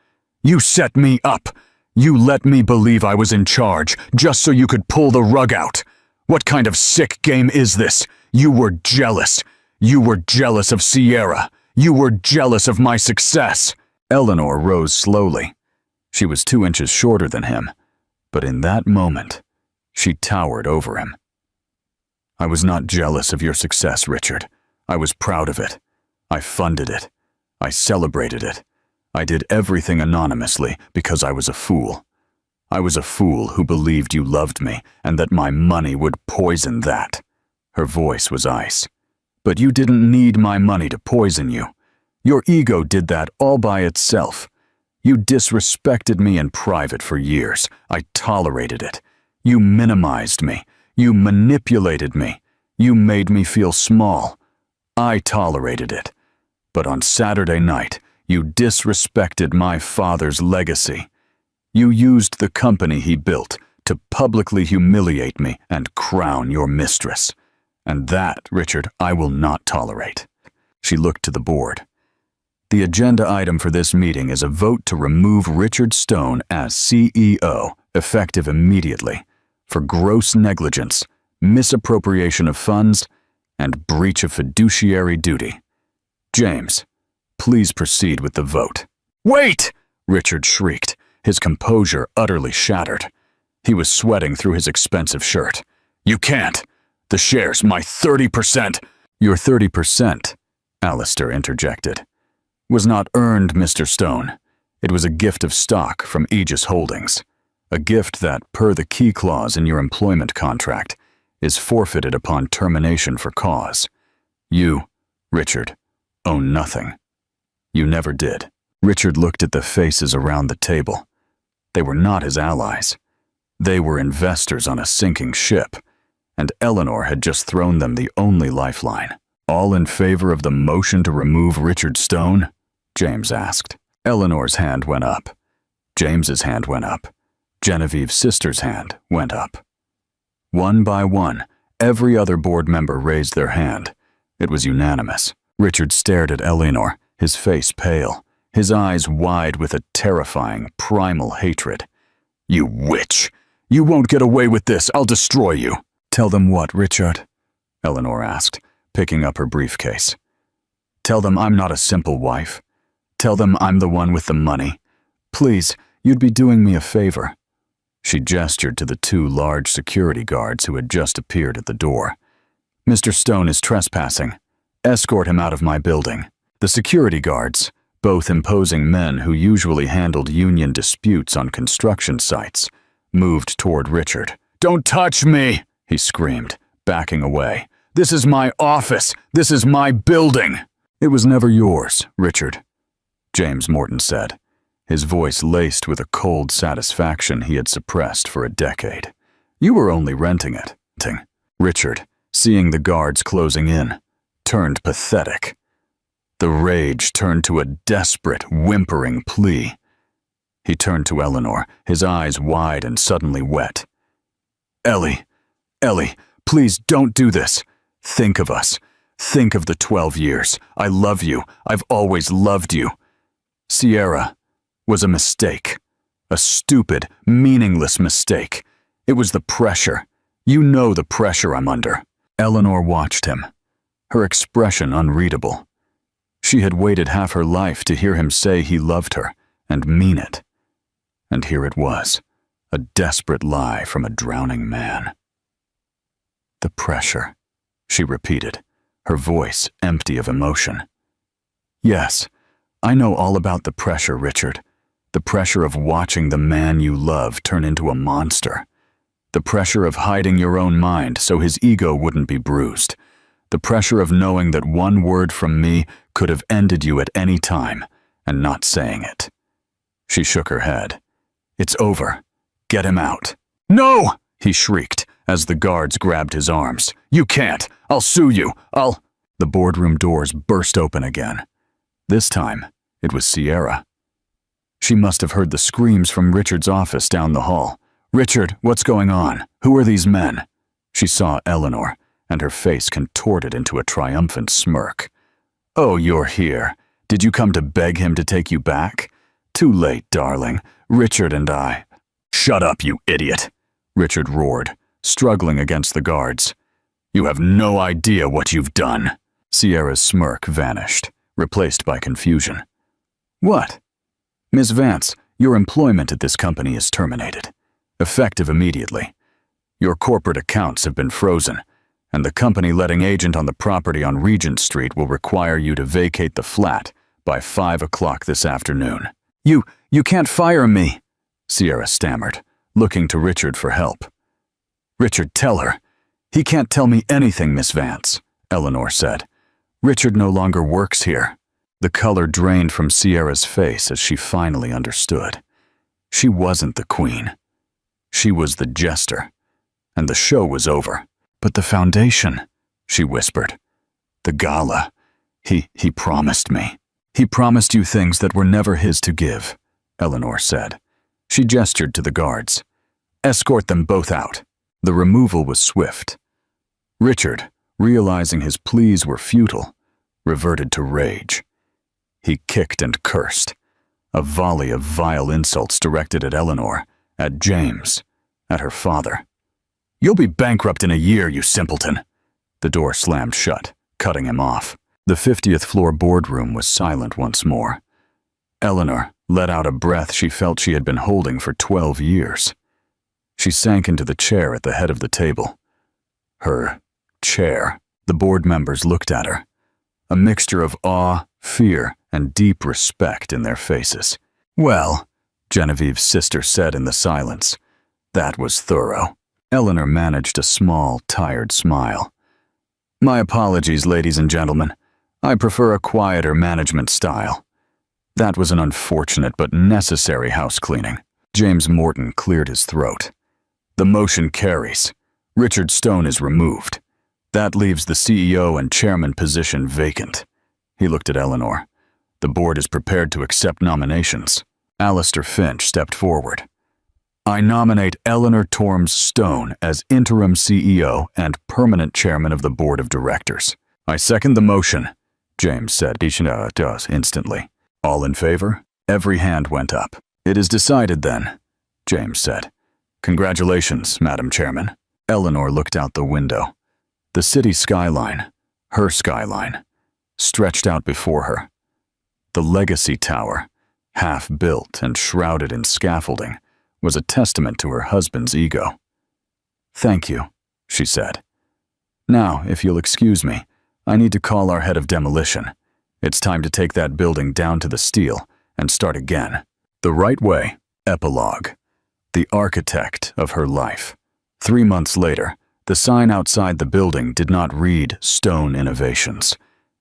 You set me up. You let me believe I was in charge, just so you could pull the rug out. What kind of sick game is this? You were jealous. You were jealous of Sierra. You were jealous of my success. Eleanor rose slowly. She was 2 inches shorter than him, but in that moment, she towered over him. I was not jealous of your success, Richard. I was proud of it. I funded it. I celebrated it. I did everything anonymously because I was a fool. I was a fool who believed you loved me and that my money would poison that. Her voice was ice. But you didn't need my money to poison you. Your ego did that all by itself. You disrespected me in private for years. I tolerated it. You minimized me. You manipulated me. You made me feel small. I tolerated it. But on Saturday night, you disrespected my father's legacy. You used the company he built to publicly humiliate me and crown your mistress. And that, Richard, I will not tolerate. She looked to the board. The agenda item for this meeting is a vote to remove Richard Stone as CEO, effective immediately, for gross negligence, misappropriation of funds, and breach of fiduciary duty. James, please proceed with the vote. Wait! Richard shrieked, his composure utterly shattered. He was sweating through his expensive shirt. You can't! The shares, my 30%. Your 30%, Alistair interjected, was not earned, Mr. Stone. It was a gift of stock from Aegis Holdings, a gift that, per the key clause in your employment contract, is forfeited upon termination for cause. You, Richard, own nothing. You never did. Richard looked at the faces around the table. They were not his allies. They were investors on a sinking ship, and Eleanor had just thrown them the only lifeline. All in favor of the motion to remove Richard Stone? James asked. Eleanor's hand went up. James's hand went up. Genevieve's sister's hand went up. One by one, every other board member raised their hand. It was unanimous. Richard stared at Eleanor, his face pale, his eyes wide with a terrifying, primal hatred. You witch! You won't get away with this! I'll destroy you! Tell them what, Richard? Eleanor asked, picking up her briefcase. Tell them I'm not a simple wife. Tell them I'm the one with the money. Please, you'd be doing me a favor. She gestured to the 2 large security guards who had just appeared at the door. Mr. Stone is trespassing. Escort him out of my building. The security guards, both imposing men who usually handled union disputes on construction sites, moved toward Richard. Don't touch me! He screamed, backing away. This is my office! This is my building! It was never yours, Richard, James Morton said, his voice laced with a cold satisfaction he had suppressed for a decade. You were only renting it. Richard, seeing the guards closing in, turned pathetic. The rage turned to a desperate, whimpering plea. He turned to Eleanor, his eyes wide and suddenly wet. Ellie, please don't do this. Think of us. Think of the 12 years. I love you. I've always loved you. Sierra was a mistake. A stupid, meaningless mistake. It was the pressure. You know the pressure I'm under. Eleanor watched him. her expression unreadable. She had waited half her life to hear him say he loved her, and mean it. And here it was, a desperate lie from a drowning man. "The pressure," she repeated, her voice empty of emotion. "Yes, I know all about the pressure, Richard. The pressure of watching the man you love turn into a monster. The pressure of hiding your own mind so his ego wouldn't be bruised. The pressure of knowing that one word from me could have ended you at any time, and not saying it." She shook her head. "It's over. Get him out." "No!" he shrieked as the guards grabbed his arms. "You can't! I'll sue you! I'll—" The boardroom doors burst open again. This time, it was Sierra. She must have heard the screams from Richard's office down the hall. "Richard, what's going on? Who are these men?" She saw Eleanor, and her face contorted into a triumphant smirk. "Oh, you're here. Did you come to beg him to take you back?" "Too late, darling. Richard and I—" "Shut up, you idiot!" Richard roared, struggling against the guards. "You have no idea what you've done." Sierra's smirk vanished, replaced by confusion. "What?" "Miss Vance, your employment at this company is terminated, effective immediately. Your corporate accounts have been frozen, and the company letting agent on the property on Regent Street will require you to vacate the flat by 5 o'clock this afternoon." You can't fire me," Sierra stammered, looking to Richard for help. "Richard, tell her." "He can't tell me anything, Miss Vance," Eleanor said. "Richard no longer works here." The color drained from Sierra's face as she finally understood. She wasn't the queen. She was the jester, and the show was over. "But the foundation," she whispered. "The gala. He promised me." "He promised you things that were never his to give," Eleanor said. She gestured to the guards. "Escort them both out." The removal was swift. Richard, realizing his pleas were futile, reverted to rage. He kicked and cursed, a volley of vile insults directed at Eleanor, at James, at her father. "You'll be bankrupt in a year, you simpleton." The door slammed shut, cutting him off. The 50th floor boardroom was silent once more. Eleanor let out a breath she felt she had been holding for 12 years. She sank into the chair at the head of the table. Her chair. The board members looked at her, a mixture of awe, fear, and deep respect in their faces. "Well," Genevieve's sister said in the silence, "that was thorough." Eleanor managed a small, tired smile. "My apologies, ladies and gentlemen. I prefer a quieter management style. That was an unfortunate but necessary house cleaning." James Morton cleared his throat. "The motion carries. Richard Stone is removed. That leaves the CEO and chairman position vacant." He looked at Eleanor. "The board is prepared to accept nominations." Alistair Finch stepped forward. "I nominate Eleanor Torms Stone as interim CEO and permanent chairman of the board of directors." "I second the motion," James said instantly. "All in favor?" Every hand went up. "It is decided then," James said. "Congratulations, Madam Chairman." Eleanor looked out the window. The city skyline, her skyline, stretched out before her. The Legacy Tower, half built and shrouded in scaffolding, was a testament to her husband's ego. "Thank you," she said. "Now, if you'll excuse me, I need to call our head of demolition. It's time to take that building down to the steel and start again. The right way." Epilogue. The architect of her life. 3 months later, the sign outside the building did not read Stone Innovations.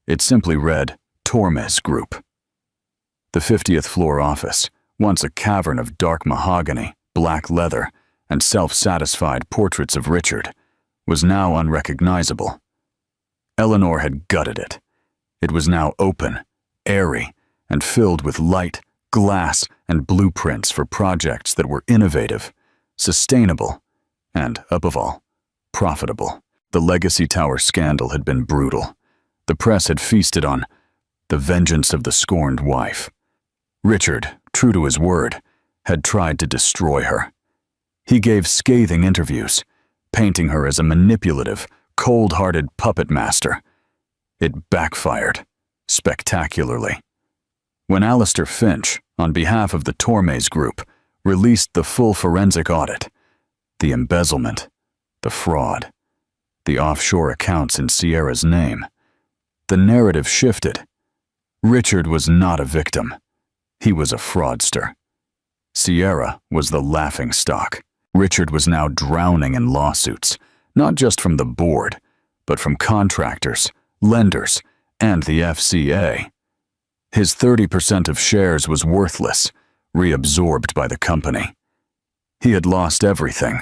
It simply read Tormes Group. The 50th floor office, once a cavern of dark mahogany, black leather, and self-satisfied portraits of Richard, was now unrecognizable. Eleanor had gutted it. It was now open, airy, and filled with light, glass, and blueprints for projects that were innovative, sustainable, and, above all, profitable. The Legacy Tower scandal had been brutal. The press had feasted on the vengeance of the scorned wife. Richard, true to his word, had tried to destroy her. He gave scathing interviews, painting her as a manipulative, cold-hearted puppet master. It backfired, spectacularly. When Alistair Finch, on behalf of the Tormes Group, released the full forensic audit, the embezzlement, the fraud, the offshore accounts in Sierra's name, the narrative shifted. Richard was not a victim. He was a fraudster. Sierra was the laughingstock. Richard was now drowning in lawsuits, not just from the board, but from contractors, lenders, and the FCA. His 30% of shares was worthless, reabsorbed by the company. He had lost everything.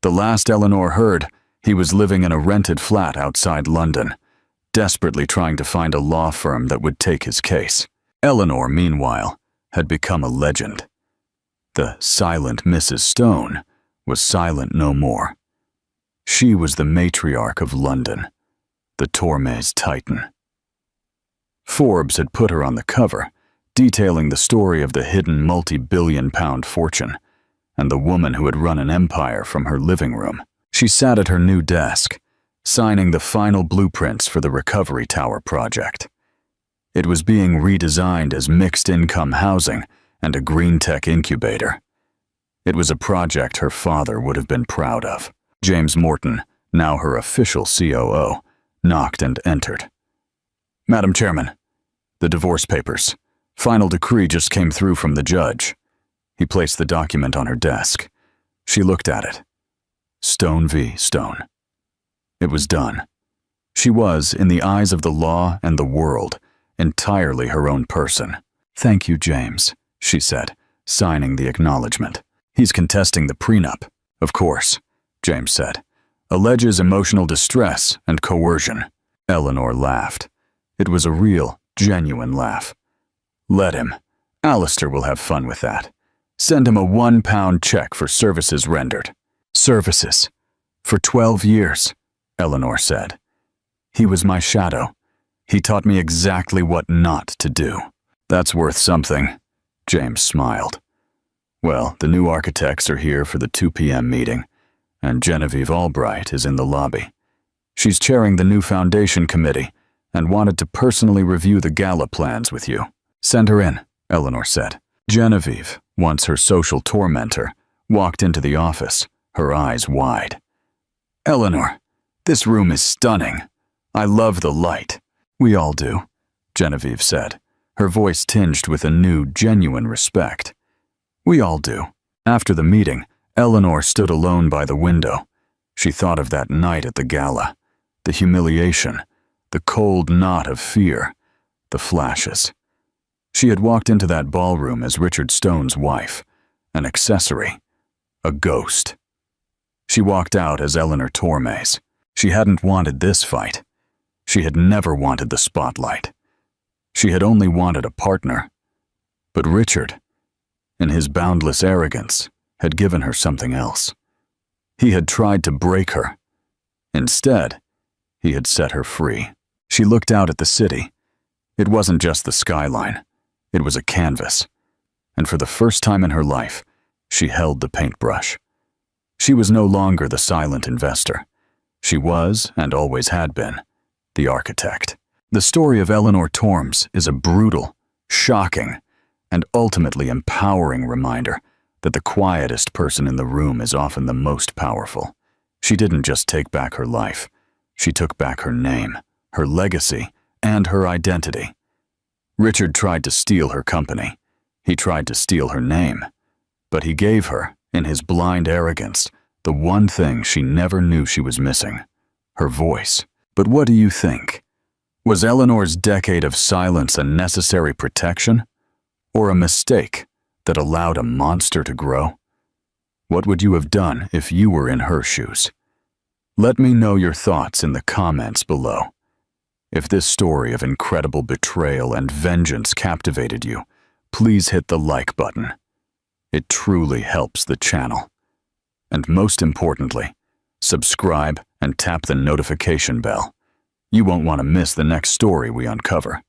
The last Eleanor heard, he was living in a rented flat outside London, desperately trying to find a law firm that would take his case. Eleanor, meanwhile, had become a legend. The silent Mrs. Stone was silent no more. She was the matriarch of London, the Tormes Titan. Forbes had put her on the cover, detailing the story of the hidden multi-billion-pound fortune and the woman who had run an empire from her living room. She sat at her new desk, signing the final blueprints for the Recovery Tower project. It was being redesigned as mixed-income housing and a green tech incubator. It was a project her father would have been proud of. James Morton, now her official COO, knocked and entered. "Madam Chairman, the divorce papers. Final decree just came through from the judge." He placed the document on her desk. She looked at it. Stone v. Stone. It was done. She was, in the eyes of the law and the world, entirely her own person. "Thank you, James," she said, signing the acknowledgement. "He's contesting the prenup." "Of course," James said. "Alleges emotional distress and coercion." Eleanor laughed. It was a real, genuine laugh. "Let him. Alistair will have fun with that. Send him a £1 check for services rendered." "Services. For 12 years, Eleanor said. "He was my shadow. He taught me exactly what not to do." "That's worth something," James smiled. "Well, the new architects are here for the 2 p.m. meeting, and Genevieve Albright is in the lobby. She's chairing the new foundation committee and wanted to personally review the gala plans with you." "Send her in," Eleanor said. Genevieve, once her social tormentor, walked into the office, her eyes wide. "Eleanor, this room is stunning. I love the light." "We all do," Genevieve said, her voice tinged with a new, genuine respect. "We all do." After the meeting, Eleanor stood alone by the window. She thought of that night at the gala, the humiliation, the cold knot of fear, the flashes. She had walked into that ballroom as Richard Stone's wife, an accessory, a ghost. She walked out as Eleanor Tormes. She hadn't wanted this fight. She had never wanted the spotlight. She had only wanted a partner. But Richard, in his boundless arrogance, had given her something else. He had tried to break her. Instead, he had set her free. She looked out at the city. It wasn't just the skyline. It was a canvas. And for the first time in her life, she held the paintbrush. She was no longer the silent investor. She was, and always had been, the architect. The story of Eleanor Tormes is a brutal, shocking, and ultimately empowering reminder that the quietest person in the room is often the most powerful. She didn't just take back her life. She took back her name, her legacy, and her identity. Richard tried to steal her company. He tried to steal her name. But he gave her, in his blind arrogance, the one thing she never knew she was missing: her voice. But what do you think? Was Eleanor's decade of silence a necessary protection, or a mistake that allowed a monster to grow? What would you have done if you were in her shoes? Let me know your thoughts in the comments below. If this story of incredible betrayal and vengeance captivated you, please hit the like button. It truly helps the channel. And most importantly, subscribe and tap the notification bell. You won't want to miss the next story we uncover.